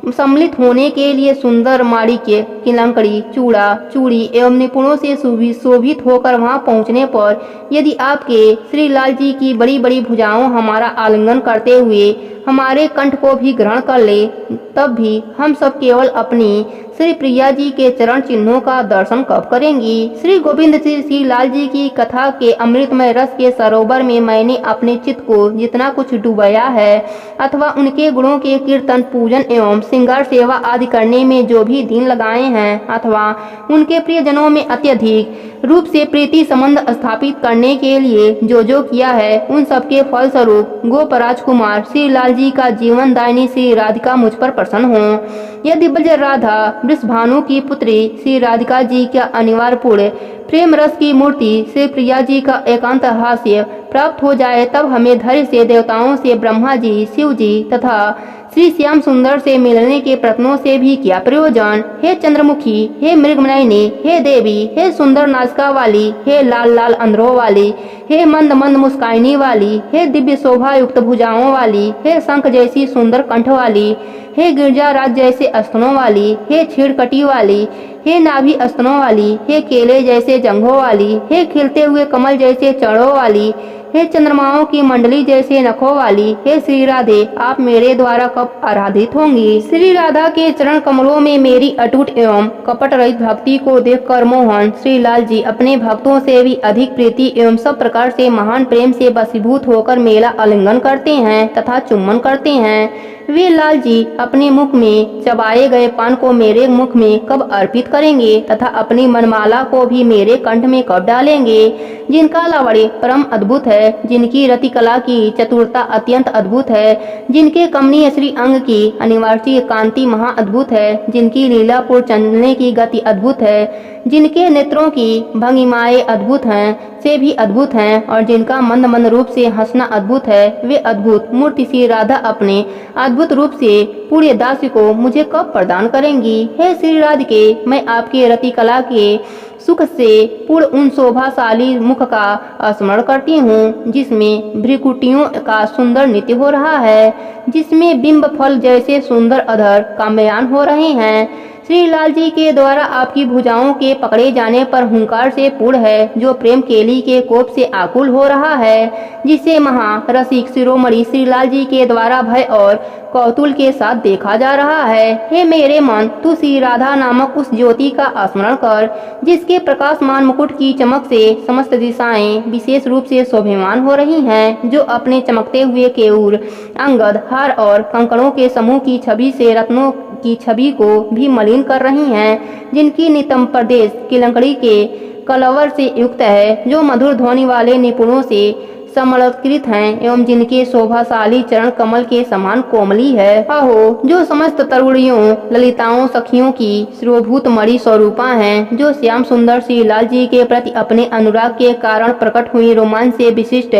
सम्मिलित होने के लिए सुंदर माणिक्य, किलंकड़ी, चूड़ा, चूड़ी एवं निपुणों से सुशोभित होकर वहां पहुंचने पर यदि आपके श्री लाल जी की बड़ी बड़ी भुजाओं हमारा आलिंगन करते हुए हमारे कंठ को भी ग्रहण कर ले, तब भी हम सब केवल अपनी श्री प्रिया जी के चरण चिन्हों का दर्शन कब करेंगी? श्री गोविंद श्री लाल जी की कथा के अमृतमय रस के सरोवर में मैंने अपने चित्त को जितना कुछ डुबाया है, अथवा उनके गुणों के कीर्तन, पूजन एवं श्रृंगार सेवा आदि करने में जो भी दिन लगाए हैं, अथवा उनके प्रियजनों में अत्यधिक रूप से प्रीति संबंध स्थापित करने के लिए जो किया है, उन सब के फलस्वरूप गोप राजकुमार श्री लाल जी का जीवन दायिनी श्री राधिका मुझ पर प्रसन्न हो। यदि ब्रज राधा वृषभानु की पुत्री श्री राधिका जी का अनिवार्य पूर्ण प्रेम रस की मूर्ति श्री प्रिया जी का एकांत हास्य प्राप्त हो जाए, तब हमें धैर्य से देवताओं से ब्रह्मा जी, शिव जी तथा श्री श्याम सुंदर से मिलने के प्रयत्नों से भी क्या प्रयोजन। हे चंद्रमुखी, हे मृगनयनी, हे देवी, हे सुंदर नासिका वाली, हे लाल लाल अंधरों वाली, हे मंद मंद मुस्कानी वाली, हे दिव्य शोभा युक्त भुजाओं वाली, हे शंख जैसी सुंदर कंठ वाली, हे गिरजाराज जैसे स्तनों वाली, हे छेड़कटी वाली, हे नाभि स्तनों वाली, हे केले जैसे जंघों वाली, हे खिलते हुए कमल जैसे चरणों वाली, हे चंद्रमाओं की मंडली जैसे नखों वाली, हे श्री राधे, आप मेरे द्वारा कब आराधित होंगी। श्री राधा के चरण कमलों में मेरी अटूट एवं कपट रहित भक्ति को देखकर मोहन श्री लाल जी अपने भक्तों से भी अधिक प्रीति एवं सब प्रकार से महान प्रेम से वशीभूत होकर मेरा आलिंगन करते हैं तथा चुम्बन करते हैं। वे लाल जी अपने मुख में चबाए गए पान को मेरे मुख में कब अर्पित करेंगे तथा अपनी मनमाला को भी मेरे कंठ में कब डालेंगे। जिनका लावण्य परम अद्भुत है, जिनकी रति कला की चतुरता अत्यंत अद्भुत है, जिनके कमनीय श्री अंग की अनिवार्य कांति महा अद्भुत है, जिनकी लीलापुर चलने की गति अद्भुत है, जिनके नेत्रों की भंगिमाएं अद्भुत हैं से भी अद्भुत हैं और जिनका मंद मंद रूप से हंसना अद्भुत है, वे अद्भुत मूर्ति श्री राधा अपने अद्भुत रूप से पूरे दास को मुझे कब प्रदान करेंगी। हे श्री राधिके, मैं आपके रति कला के सुख से पूर्ण उन शोभाशाली मुख का स्मरण करती हूँ जिसमें भ्रिकुटियों का सुंदर नृत्य हो रहा है, जिसमें बिंब फल जैसे सुंदर अधर कामयान हो रहे हैं। श्री लाल जी के द्वारा आपकी भुजाओं के पकड़े जाने पर हुंकार से पूर्ण है, जो प्रेम केली के कोप से आकुल हो रहा है, जिसे महारसिक शिरोमणि श्री लाल जी के द्वारा भय और कौतूहल के साथ देखा जा रहा है। हे मेरे मन, तू श्री राधा नामक उस ज्योति का स्मरण कर जिसके प्रकाशमान मुकुट की चमक से समस्त दिशाएं विशेष रूप से शोभायमान हो रही हैं, जो अपने चमकते हुए केयूर, अंगद, हार और कंकड़ों के समूह की छवि से रत्नों की छवि को भी मलिन कर रही हैं, जिनकी नितंब प्रदेश की लकड़ी के कलवर से युक्त है, जो मधुर ध्वनि वाले निपुणों से समलकृत हैं एवं जिनके शोभाशाली चरण कमल के समान कोमली है। आहो, जो समस्त तरुणियों, ललिताओं, सखियों की शिरोभूत मणि स्वरूपा हैं, जो श्याम सुंदर श्री लाल जी के प्रति अपने अनुराग के कारण प्रकट हुई रोमांच से विशिष्ट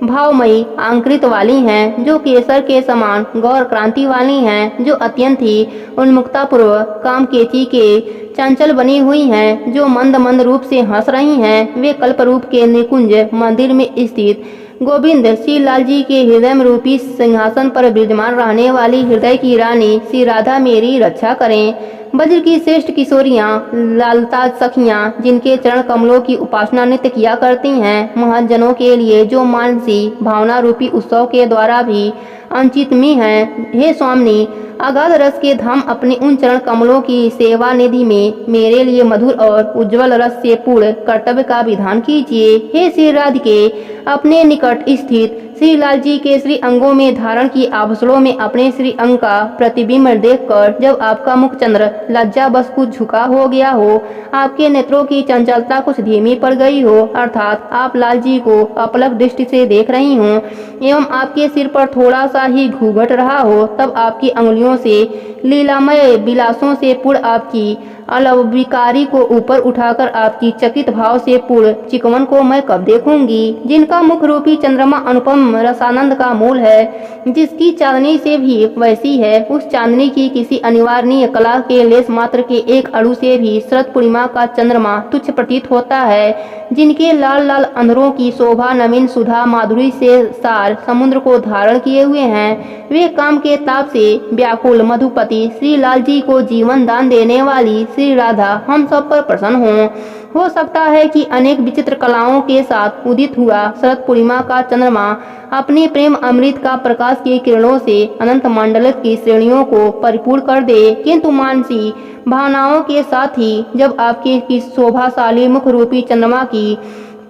भावमयी आंकृत वाली हैं, जो केसर के समान गौर क्रांति वाली हैं, जो अत्यंत ही उन्मुक्ता पूर्वक काम केची के चंचल बनी हुई हैं, जो मंद मंद रूप से हंस रही हैं। वे कल्प रूप के निकुंज मंदिर में स्थित गोविंद श्री लाल जी के हृदय रूपी सिंहासन पर विराजमान रहने वाली हृदय की रानी श्री राधा मेरी रक्षा करें। वज्र की श्रेष्ठ किशोरियां, लालता सखियां, जिनके चरण कमलों की उपासना नित्य किया करती हैं, महाजनों के लिए जो मानसी भावना रूपी उत्सव के द्वारा भी अंचितमी हैं। हे स्वामिनी, अगाध रस के धाम अपने उन चरण कमलों की सेवा निधि में मेरे लिए मधुर और उज्जवल रस से पूर्ण कर्तव्य का विधान कीजिए। हे श्री राधिके, अपने निकट स्थित श्री लाल जी के श्री अंगों में धारण की आभूषणों में अपने श्री अंग का प्रतिबिंब देखकर जब आपका मुख चंद्र लज्जा बस कुछ झुका हो गया हो, आपके नेत्रों की चंचलता कुछ धीमी पड़ गई हो, अर्थात आप लाल जी को अपलक दृष्टि से देख रही हो एवं आपके सिर पर थोड़ा सा ही घूंघट रहा हो, तब आपकी अंगुलियों से लीलामय विलासों से पूर्ण आपकी अलविकारी को ऊपर उठाकर आपकी चकित भाव से पूर्ण चिकवन को मैं कब देखूंगी, जिनका मुख रूपी चंद्रमा अनुपम रसानंद का मूल है, जिसकी चांदनी से भी वैसी है, उस चांदनी की किसी अनिवार्य कला के लेस मात्र के एक अणु से भी शरद पूर्णिमा का चंद्रमा तुच्छ प्रतीत होता है, जिनके लाल लाल अंधरों की शोभा नवीन सुधा माधुरी से सार समुद्र को धारण किए हुए हैं। वे काम के ताप से व्याकुल मधुपति श्री लाल जी को जीवन दान देने वाली श्री राधा हम सब पर प्रसन्न हो सकता है कि अनेक विचित्र कलाओं के साथ उदित हुआ शरद पूर्णिमा का चंद्रमा अपने प्रेम अमृत का प्रकाश की किरणों से अनंत मंडलित की श्रेणियों को परिपूर्ण कर दे, किंतु मानसी भावनाओं के साथ ही जब आपके शोभाशाली मुख रूपी चंद्रमा की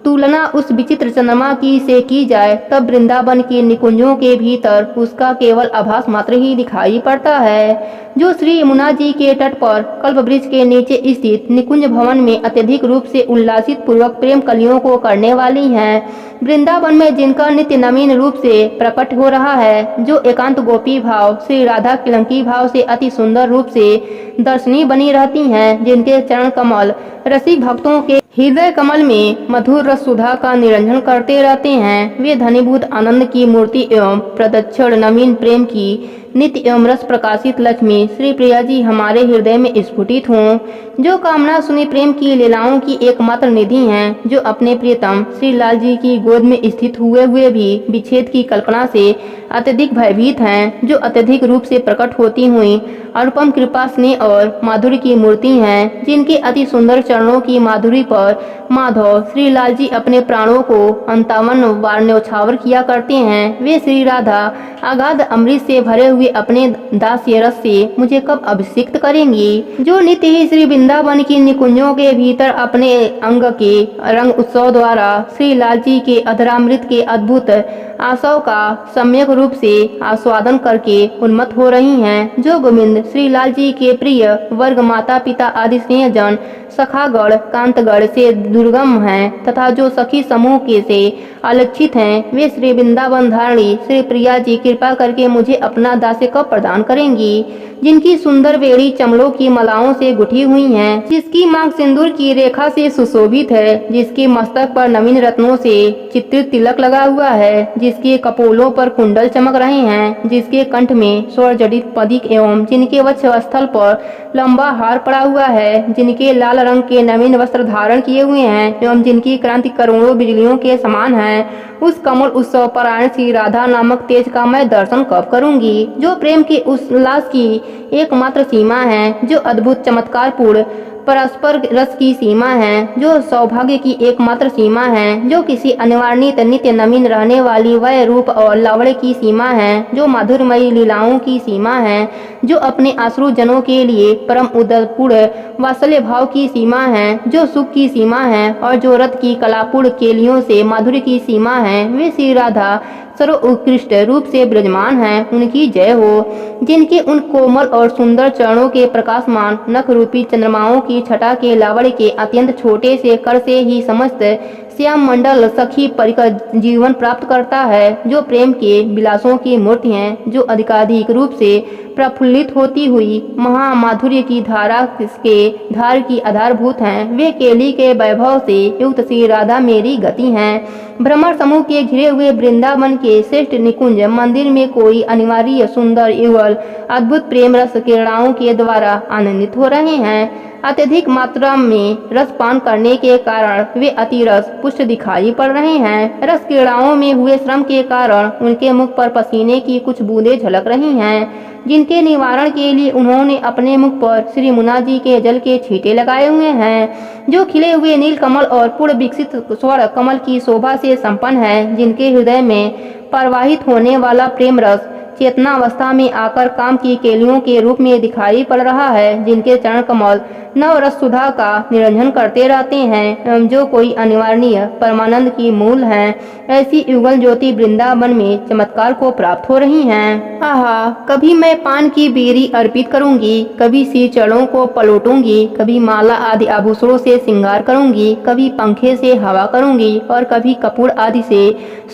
तुलना उस विचित्र चंद्रमा की से की जाए, तब वृंदावन के निकुंजों के भीतर उसका केवल आभास मात्र ही दिखाई पड़ता है, जो श्री यमुना जी के तट पर कल्प वृक्ष के नीचे स्थित निकुंज भवन में अत्यधिक रूप से उल्लासित पूर्वक प्रेम कलियों को करने वाली हैं। वृंदावन में जिनका नित्य नवीन रूप से प्रकट हो रहा है, जो एकांत गोपी भाव श्री राधा किलंकी भाव से अति सुंदर रूप से दर्शनीय बनी रहती हैं, जिनके चरण कमल रसिक भक्तों के हृदय कमल में मधुर रस सुधा का निरंजन करते रहते हैं, वे धनीभूत आनंद की मूर्ति एवं प्रदक्षिण नवीन प्रेम की नित्य एवं रस प्रकाशित लक्ष्मी श्री प्रिया जी हमारे हृदय में स्फुटित हों, जो कामना सुनी प्रेम की लीलाओं की एकमात्र निधि हैं, जो अपने प्रियतम श्री लाल जी की गोद में स्थित हुए भी विच्छेद की कल्पना से अत्यधिक भयभीत हैं, जो अत्यधिक रूप से प्रकट होती हुई अनुपम कृपा स्नेह और माधुर्य की मूर्ति हैं, जिनके अति सुंदर चरणों की माधुरी पर माधव श्री लाल जी अपने प्राणों को 51 बार न्यौछावर किया करते हैं। वे श्री राधा अगाध अमृत से भरे हुए अपने दास्य रस से मुझे कब अभिषिक्त करेंगी, जो नित्य ही श्री वृंदावन की निकुंजों के भीतर अपने अंग के रंग उत्सव द्वारा श्री लाल जी के अधरामृत के अद्भुत आशव का सम्यक रूप से आस्वादन करके उन्मत्त हो रही हैं, जो गोविंद श्री लाल जी के प्रिय वर्ग माता पिता आदि स्नेहजन सखागढ़ कांतगढ़ से दुर्गम हैं तथा जो सखी समूह के से अलक्षित हैं, वे श्री वृंदावन धारणी श्री प्रिया जी कृपा करके मुझे अपना दास्य कब प्रदान करेंगी, जिनकी सुंदर बेड़ी चमड़ों की मालाओं से गुठी हुई हैं, जिसकी मांग सिंदूर की रेखा से सुशोभित है, जिसके मस्तक पर नवीन रत्नों से चित्रित तिलक लगा हुआ है, जिसके कपोलों पर कुंडल चमक रहे हैं, जिसके कंठ में स्वर जड़ित पदिक एवं जिनके वक्ष स्थल पर लंबा हार पड़ा हुआ है, जिनके लाल रंग के नवीन वस्त्र धारण किए हुए हैं एवं जिनकी क्रांति करोड़ों बिजलियों के समान है, उस कमल उत्सव परायण श्री राधा नामक तेज का मैं दर्शन कब करूंगी, जो प्रेम के उल्लास की एकमात्र सीमा है, जो अद्भुत चमत्कार पूर्ण परस्पर रस की सीमा है, जो सौभाग्य की एकमात्र सीमा है, जो किसी अनिवार्यित नित्य नवीन रहने वाली वह रूप और लावण्य की सीमा है, जो माधुर्यमयी लीलाओं की सीमा है, जो अपने आश्रु जनों के लिए परम उदयपूर्ण वात्सल्य भाव की सीमा है, जो सुख की सीमा है और जो रथ की कलापूर्ण केलियों से माधुर्य की सीमा है, वे श्री राधा सर्वोत्कृष्ट रूप से विराजमान हैं। उनकी जय हो, जिनके उन कोमल और सुंदर चरणों के प्रकाशमान नख रूपी चंद्रमाओं की छटा के लावण्य के अत्यंत छोटे से कर से ही समस्त श्याम मंडल सखी परिकर जीवन प्राप्त करता है, जो प्रेम के विलासों की मूर्ति हैं, जो अधिकाधिक रूप से प्रफुल्लित होती हुई महामाधुर्य की धारा के धार की आधारभूत हैं। वे केली के वैभव से युक्त श्री राधा मेरी गति हैं। भ्रमर समूह के घिरे हुए वृंदावन के श्रेष्ठ निकुंज मंदिर में कोई अनिवार्य सुंदर युगल अद्भुत प्रेम रस क्रीड़ाओं के द्वारा आनंदित हो रहे हैं। अत्यधिक मात्रा में रसपान करने के कारण वे अति रस पुष्ट दिखाई पड़ रहे हैं। रस क्रीड़ाओं में हुए श्रम के कारण उनके मुख पर पसीने की कुछ बूंदें झलक रही हैं, जिनके निवारण के लिए उन्होंने अपने मुख पर श्री मुना जी के जल के छींटे लगाए हुए हैं, जो खिले हुए नील कमल और पूर्ण विकसित स्वर्ण कमल की शोभा से संपन्न है, जिनके हृदय में प्रवाहित होने वाला प्रेम रस चेतनावस्था में आकर काम की केलियों के रूप में दिखाई पड़ रहा है, जिनके चरण कमल नव रस सुधा का निरंजन करते रहते हैं, जो कोई अनिवार्य परमानंद की मूल हैं। ऐसी युगल ज्योति वृंदावन में चमत्कार को प्राप्त हो रही हैं। आहा, कभी मैं पान की बेरी अर्पित करूंगी, कभी सिर चरणों को पलटूंगी, कभी माला आदि आभूषणों से श्रृंगार करूंगी, कभी पंखे से हवा करूंगी और कभी कपूर आदि से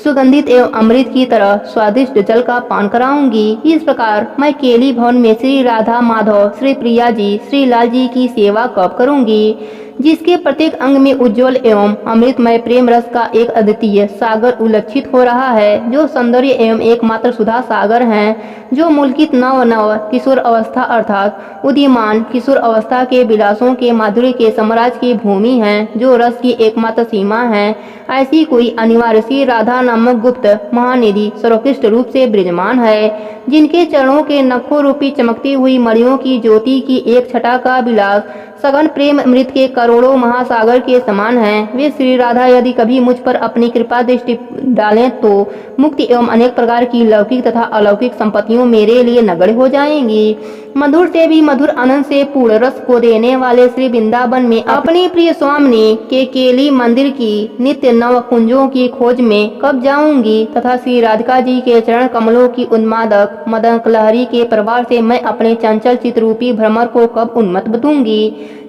सुगंधित एवं अमृत की तरह स्वादिष्ट जल का पान कराऊंगी। इस प्रकार मैं केली भवन में श्री राधा माधव श्री प्रिया जी श्री लाल जी की सेवा कब करूंगी, जिसके प्रत्येक अंग में उज्जवल एवं अमृतमय प्रेम रस का एक अद्वितीय सागर उल्लक्षित हो रहा है, जो सौंदर्य एवं एकमात्र सुधा सागर हैं, जो मुल्कित नव नव किशोर अवस्था अर्थात उदीयमान किशोर अवस्था के विलासों के माधुर्य के साम्राज्य की भूमि हैं, जो रस की एकमात्र सीमा है। ऐसी कोई अनिवार्य श्री राधा नामक गुप्त महानिधि सर्वोत्कृष्ट रूप से विराजमान है, जिनके चरणों के नखों रूपी चमकती हुई मणियों की ज्योति की एक छटा का विलास सघन प्रेम अमृत के करोड़ों महासागर के समान है। वे श्री राधा यदि कभी मुझ पर अपनी कृपा दृष्टि डालें तो मुक्ति एवं अनेक प्रकार की लौकिक तथा अलौकिक संपत्तियों मेरे लिए नगण्य हो जाएंगी। मधुर से भी मधुर आनंद से पूर्ण रस को देने वाले श्री वृंदावन में अपने प्रिय स्वामी के केली मंदिर की नित्य नव कुंजों की खोज में कब जाऊंगी तथा श्री राधिका जी के चरण कमलों की उन्मादक मदन लहरी के प्रवाह से मैं अपने चंचल चित रूपी भ्रमर को कब उन्मत्त बतूंगी।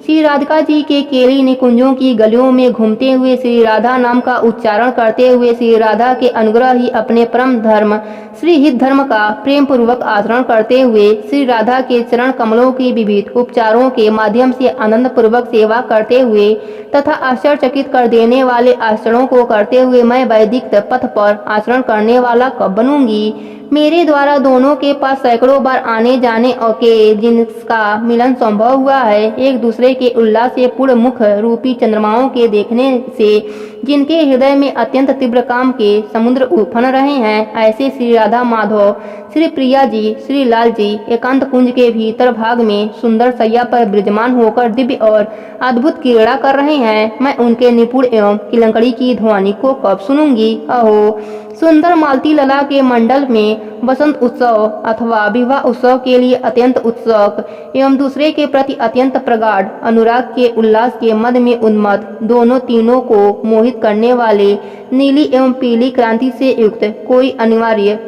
श्री राधिका जी के केली निकुंजों की गलियों में घूमते हुए श्री राधा नाम का उच्चारण करते हुए श्री राधा के अनुग्रह ही अपने परम धर्म श्री हित धर्म का प्रेम पूर्वक आचरण करते हुए श्री राधा के चरण कमलों की विविध उपचारों के माध्यम से आनंद पूर्वक सेवा करते हुए तथा आश्चर्यचकित कर देने वाले आचरणों को करते हुए मैं वैदिक पथ पर आचरण करने वाला कब बनूंगी। मेरे द्वारा दोनों के पास सैकड़ों बार आने जाने और के जिनका मिलन संभव हुआ है, एक दूसरे के उल्लास से पूर्ण मुख रूपी चंद्रमाओं के देखने से जिनके हृदय में अत्यंत तीव्र काम के समुद्र उफन रहे हैं, ऐसे श्री राधा माधव श्री प्रिया जी श्री लाल जी एकांत कुंज के भीतर भाग में सुंदर सैया पर विराजमान होकर दिव्य और अद्भुत क्रीड़ा कर रहे हैं। मैं उनके निपुण एवं किलंकड़ी की ध्वनि को कब सुनूंगी। अहो, सुंदर मालती लला के मंडल में वसंत उत्सव अथवा विवाह उत्सव के लिए अत्यंत उत्सुक एवं दूसरे के प्रति अत्यंत प्रगाढ़ अनुराग के उल्लास के मध्य में उन्मत्त दोनों तीनों को मोहित करने वाले नीली एवं पीली क्रांति से युक्त कोई अनिवार्य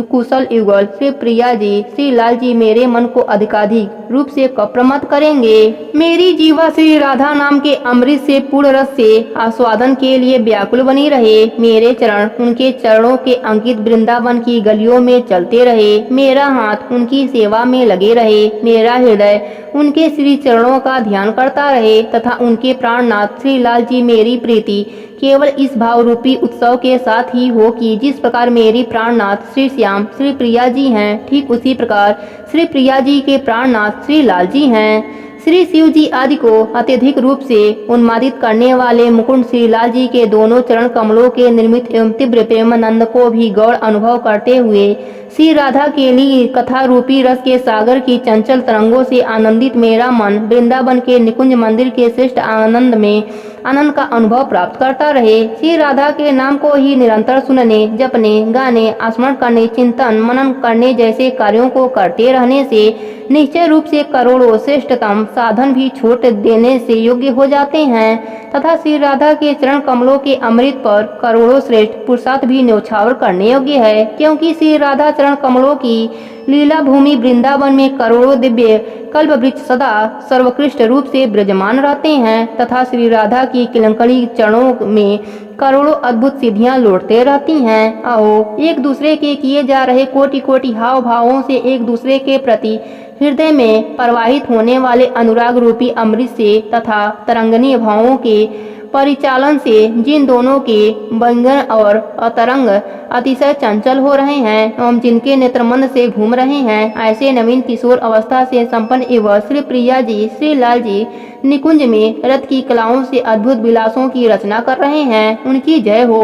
कुशल युगल श्री प्रिया जी श्री लाल जी मेरे मन को अधिकाधिक रूप से कब प्रमत्त करेंगे। मेरी जीवा श्री राधा नाम के अमृत से पूर्ण रस से आस्वादन के लिए व्याकुल बनी रहे। मेरे चरण उनके चरणों के अंकित वृंदावन की गलियों में चलते रहे। मेरा हाथ उनकी सेवा में लगे रहे। मेरा हृदय उनके श्री चरणों का ध्यान करता रहे तथा उनके प्राणनाथ श्री लाल जी मेरी प्रीति केवल इस भाव रूपी उत्सव के साथ ही हो कि जिस प्रकार मेरी प्राणनाथ श्री श्याम श्री प्रिया जी हैं, ठीक उसी प्रकार श्री प्रिया जी के प्राणनाथ श्री लाल जी हैं। श्री शिव जी आदि को अत्यधिक रूप से उन्मादित करने वाले मुकुंद श्री लाल जी के दोनों चरण कमलों के निर्मित एवं तीव्र प्रेमानंद को भी गौर अनुभव करते हुए श्री राधा के लिए कथा रूपी रस के सागर की चंचल तरंगों से आनंदित मेरा मन वृंदावन के निकुंज मंदिर के श्रेष्ठ आनंद में आनंद का अनुभव प्राप्त करता रहे। श्री राधा के नाम को ही निरंतर सुनने, जपने, गाने, स्मरण करने, चिंतन मनन करने जैसे कार्यों को करते रहने से निश्चय रूप से करोड़ों श्रेष्ठतम साधन भी छोड़ देने से योग्य हो जाते हैं तथा श्री राधा के चरण कमलों के अमृत पर करोड़ों श्रेष्ठ पुरुषार्थ भी न्यौछावर करने योग्य है, क्योंकि श्री राधा चरण कमलों की लीला भूमि वृंदावन में करोड़ों दिव्य कल्प वृक्ष सदा सर्वोत्कृष्ट रूप से विराजमान रहते हैं तथा श्री राधा की किलंकड़ी चरणों में करोड़ों अद्भुत सिद्धियां लौटते रहती हैं। आओ, एक दूसरे के किए जा रहे कोटि कोटि हाव भावों से एक दूसरे के प्रति हृदय में प्रवाहित होने वाले अनुराग रूपी अमृत से तथा तरंगनीय भावों के परिचालन से जिन दोनों के व्यंजन और अतरंग अतिशय चंचल हो रहे हैं एवं जिनके नेत्र मंद से घूम रहे हैं, ऐसे नवीन किशोर अवस्था से संपन्न एवं श्री प्रिया जी श्री लाल जी निकुंज में रथ की कलाओं से अद्भुत विलासों की रचना कर रहे हैं। उनकी जय हो।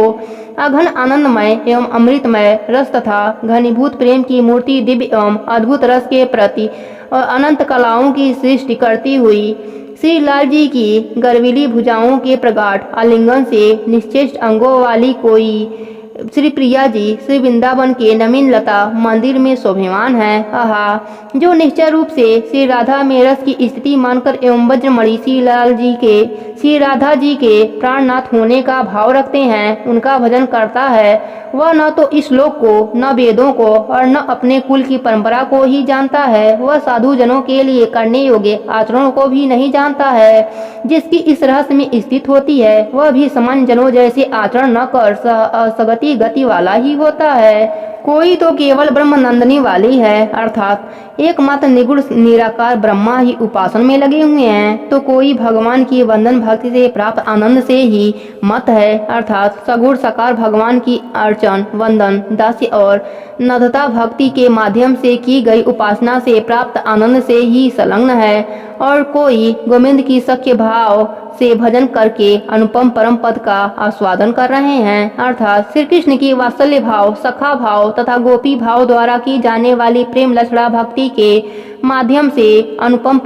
अघन आनंदमय एवं अमृतमय रस तथा घनीभूत प्रेम की मूर्ति दिव्य एवं अद्भुत रस के प्रति और अनंत कलाओं की सृष्टि करती हुई श्री लाल जी की गर्विली भुजाओं के प्रगाढ़ आलिंगन से निश्चेष्ट अंगों वाली कोई श्री प्रिया जी श्री वृंदावन के नवीन लता मंदिर में शोभमान है। आहा, जो निश्चय रूप से श्री राधा में रस की स्थिति मानकर एवं वज्रमणि श्री राधा जी के प्राणनाथ होने का भाव रखते हैं, उनका भजन करता है, वह न तो इस लोक को, न वेदों को और न अपने कुल की परंपरा को ही जानता है, वह साधु जनों के लिए करने योग्य आचरणों को भी नहीं जानता है। जिसकी इस रहस्य में स्थित होती है, वह भी सामान्य जनों जैसे आचरण न कर सगति गति वाला ही होता है। कोई तो केवल ब्रह्मनंदनी वाली है, अर्थात एकमात्र निगुण निराकार ब्रह्मा ही उपासना में लगे हुए हैं, तो कोई भगवान की वंदन भक्ति से प्राप्त आनंद से ही मत है, अर्थात सगुण साकार भगवान की अर्चन वंदन दास्य और नदता भक्ति के माध्यम से की गई उपासना से प्राप्त आनंद से ही संलग्न है, और कोई गोविंद की सख्य भाव से भजन करके अनुपम परम पद का आस्वादन कर रहे हैं, अर्थात श्री कृष्ण की वात्सल्य भाव, सखा भाव तथा गोपी भाव द्वारा की जाने वाली प्रेम लक्षणा भक्ति के माध्यम से अनुपम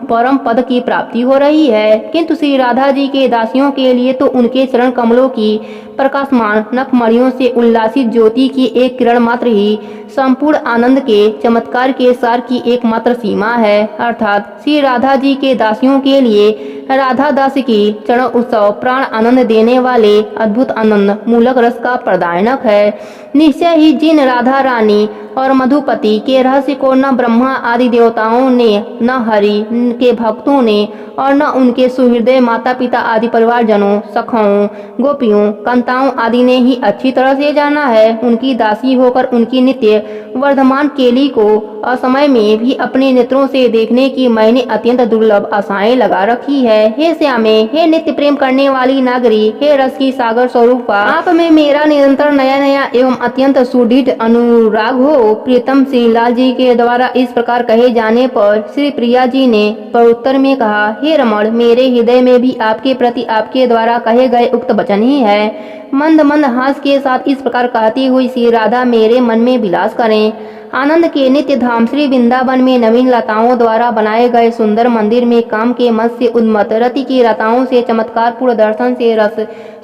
परम पद की प्राप्ति हो रही है। किंतु श्री राधा जी के दासियों के लिए तो उनके चरण कमलों की प्रकाशमान नखमणियों से उल्लासित ज्योति की एक किरण मात्र ही संपूर्ण आनंद के चमत्कार के सार की एकमात्र सीमा है, अर्थात श्री राधा जी के दासियों के लिए राधा दास की चरण उत्सव प्राण आनंद देने वाले अद्भुत आनंद मूलक रस का प्रदायक है। निश्चय ही जिन राधा रानी और मधुपति के रहस्य को न ब्रह्मा आदि देवताओं ने, न हरि के भक्तों ने और न उनके सुहृदय माता पिता आदि परिवारजनों, सखाओं, गोपियों, कांताओं आदि ने ही अच्छी तरह से जाना है, उनकी दासी होकर उनकी नित्य वर्धमान केली को असमय में भी अपने नेत्रों से देखने की मैंने अत्यंत दुर्लभ आशाएं लगा रखी है। हे श्यामे, हे नित्य प्रेम करने वाली नागरी, हे रस की सागर स्वरूपा, आप में मेरा निरंतर नया नया एवं अत्यंत सुदृढ़ अनुराग हो। प्रीतम श्री लाल जी के द्वारा इस प्रकार कहे जाने पर श्री प्रिया जी ने प्रत्युत्तर में कहा, हे रमण, मेरे हृदय में भी आपके प्रति आपके द्वारा कहे गए उक्त वचन ही है। मंद मंद हास के साथ इस प्रकार कहती हुई श्री राधा मेरे मन में विलास करें। आनंद के नित्य धाम श्री वृंदावन में नवीन लताओं द्वारा बनाए गए सुंदर मंदिर में काम के मत से उन्मत्त रति की लताओं से चमत्कार पूर्ण दर्शन से रस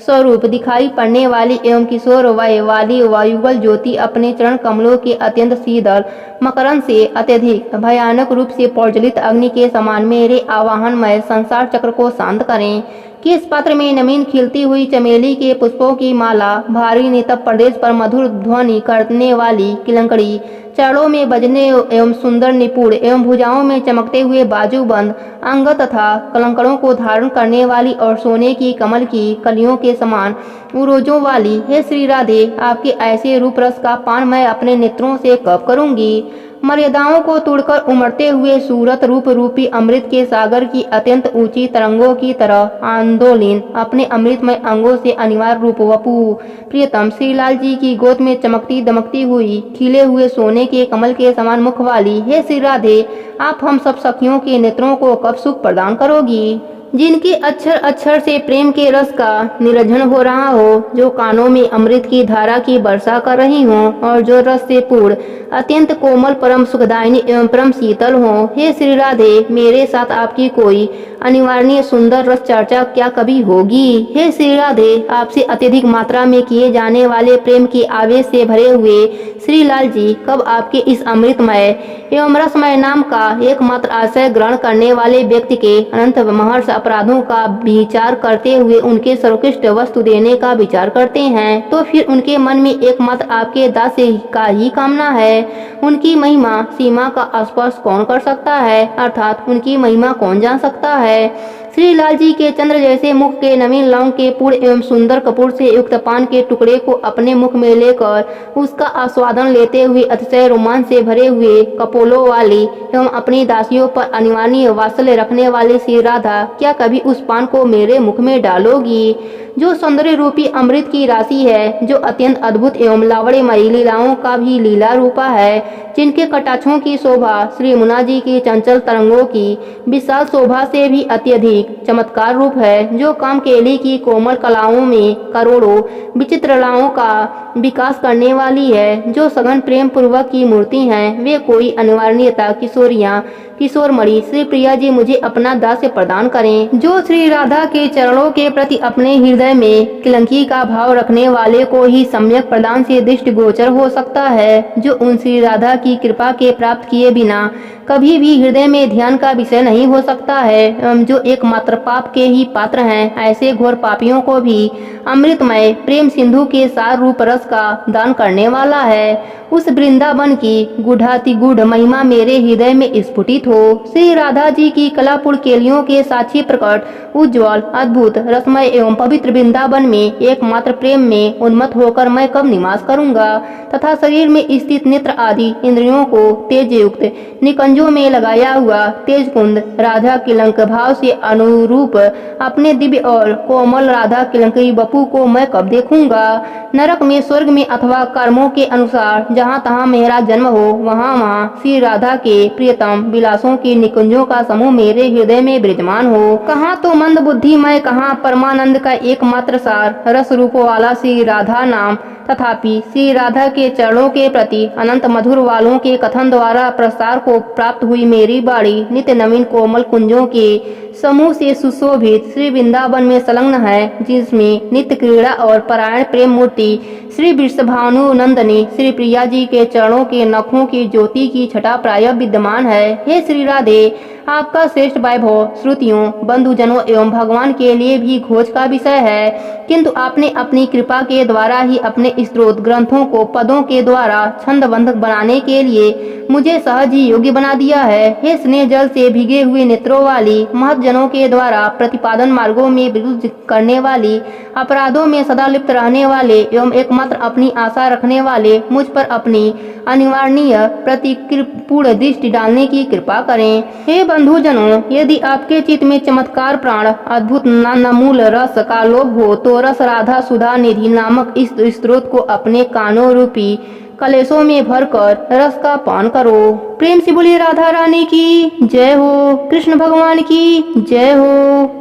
स्वरूप दिखाई पड़ने वाली एवं किशोर वय वाली वायुगल ज्योति अपने चरण कमलों के अत्यंत शीतल मकरंद से अत्यधिक भयानक रूप से प्रज्वलित अग्नि के समान मेरे आवाहनमय संसार चक्र को शांत करें। किस पात्र में नवीन खिलती हुई चमेली के पुष्पों की माला भारी नितप प्रदेश पर मधुर ध्वनि करने वाली किलंकड़ी, चरणों में बजने एवं सुंदर निपुण एवं भुजाओं में चमकते हुए बाजूबंद अंग तथा कलंकड़ों को धारण करने वाली और सोने की कमल की कलियों के समान उरोजों वाली, हे श्री राधे, आपके ऐसे रूप रस का पान मैं अपने नेत्रों से कब करूंगी। मर्यादाओं को तोड़कर उमड़ते हुए सूरत रूप रूपी अमृत के सागर की अत्यंत ऊंची तरंगों की तरह आंदोलन अपने अमृतमय अंगों से अनिवार्य रूप वपु प्रियतम श्रीलाल जी की गोद में चमकती दमकती हुई खिले हुए सोने के कमल के समान मुख वाली, हे श्री राधे, आप हम सब सखियों के नेत्रों को कब सुख प्रदान करोगी। जिनके अक्षर अक्षर से प्रेम के रस का निरंजन हो रहा हो, जो कानों में अमृत की धारा की वर्षा कर रही हो और जो रस से पूर्ण अत्यंत कोमल परम सुखदायिनी एवं परम शीतल हो, हे श्री राधे, मेरे साथ आपकी कोई अनिवार्य सुंदर रस चर्चा क्या कभी होगी। हे श्री राधे, आपसे अत्यधिक मात्रा में किए जाने वाले प्रेम के आवेश से भरे हुए श्री लाल जी कब आपके इस अमृतमय एवं रसमय नाम का एकमात्र आश्रय ग्रहण करने वाले व्यक्ति के अनंत महर्ष अपराधों का विचार करते हुए उनके सर्वोत्कृष्ट वस्तु देने का विचार करते हैं, तो फिर उनके मन में एकमात्र आपके दास का ही कामना है। उनकी महिमा सीमा का स्पर्श कौन कर सकता है, अर्थात उनकी महिमा कौन जान सकता है। श्री लाल जी के चंद्र जैसे मुख के नवीन लौंग के पूर्ण एवं सुंदर कपूर से युक्त पान के टुकड़े को अपने मुख में लेकर उसका आस्वादन लेते हुए अतिशय रोमांच से भरे हुए कपोलों वाली एवं अपनी दासियों पर अनिवार्य वात्सल्य रखने वाली श्री राधा क्या कभी उस पान को मेरे मुख में डालोगी, जो सौंदर्य रूपी अमृत की राशि है, जो अत्यंत अद्भुत एवं लावण्यमयी लीलाओं का भी लीला रूपा है, जिनके कटाक्षों की शोभा श्री मुना जी की चंचल तरंगों की विशाल शोभा से भी अत्यधिक चमत्कार रूप है, जो कामकेली की कोमल कलाओं में करोड़ों विचित्र कलाओं का विकास करने वाली है, जो सघन प्रेम पूर्वक की मूर्ति हैं, वे कोई अनिवार्यता किशोरियाँ किशोरमणि श्री प्रिया जी मुझे अपना दास्य प्रदान करें, जो श्री राधा के चरणों के प्रति अपने हृदय में किलंकी का भाव रखने वाले को ही सम्यक प्रदान से दृष्टि गोचर हो सकता है, जो उन श्री राधा की कृपा के प्राप्त किए बिना कभी भी हृदय में ध्यान का विषय नहीं हो सकता है, जो एकमात्र पाप के ही पात्र हैं, ऐसे घोर पापियों को भी अमृतमय प्रेम सिंधु के सार रूप रस का दान करने वाला है। उस वृंदावन की गुढ़ाति गुढ़ महिमा मेरे हृदय में स्फुटित हो। श्री राधा जी की कलापुर केलियों के साक्षी प्रकट उज्ज्वल अद्भुत रसमय एवं पवित्र वृंदावन में एकमात्र प्रेम में उन्मत्त होकर मैं कब निवास करूंगा, तथा शरीर में स्थित नेत्र आदि इंद्रियों को तेज युक्त निकंजों में लगाया हुआ तेज कुंद राधा किलंक भाव से अनुरूप अपने दिव्य और कोमल राधा किलंकी बपू को मैं कब देखूंगा। नरक में, स्वर्ग में अथवा कर्मों के अनुसार जहाँ तहाँ मेरा जन्म हो, वहाँ वहाँ श्री राधा के प्रियतम विलासों की निकुंजों का समूह मेरे हृदय में विराजमान हो। कहाँ तो मंद बुद्धि मैं, कहाँ परमानंद का एकमात्र सार रस रूप वाला श्री राधा नाम, तथापि श्री राधा के चरणों के प्रति अनंत मधुर वालों के कथन द्वारा प्रसार को प्राप्त हुई मेरी बाड़ी नित्य नवीन कोमल कुंजों के समूह से सुशोभित श्री वृंदावन में संलग्न है, जिसमें नित्य क्रीड़ा और परायण प्रेम मूर्ति श्री वृषभानु नंदनी श्री प्रिया जी के चरणों के नखों की ज्योति की छटा प्राय विद्यमान है। हे श्री राधे, आपका श्रेष्ठ वैभव श्रुतियों, बंधुजनों एवं भगवान के लिए भी खोज का विषय है, किंतु आपने अपनी कृपा के द्वारा ही अपने स्त्रोत ग्रंथों को पदों के द्वारा छंदबद्ध बनाने के लिए मुझे सहज ही योग्य बना दिया है। हे स्नेह जल से भीगे हुए नेत्रों वाली, महतजनों के द्वारा प्रतिपादन मार्गों में विरुद्ध करने वाली, अपराधों में सदा लिप्त रहने वाले एवं एकमात्र अपनी आशा रखने वाले मुझ पर अपनी अनिवार्य प्रतिपूर्ण दृष्टि डालने की कृपा करें। हे बंधुजनों, यदि आपके चित्त में चमत्कार प्राण अद्भुत नमूल रस का लोभ हो तो रस राधा सुधा निधि नामक इस स्त्रोत को अपने कानों रूपी कलेशों में भरकर रस का पान करो। प्रेम से बोलिए राधा रानी की जय हो, कृष्ण भगवान की जय हो।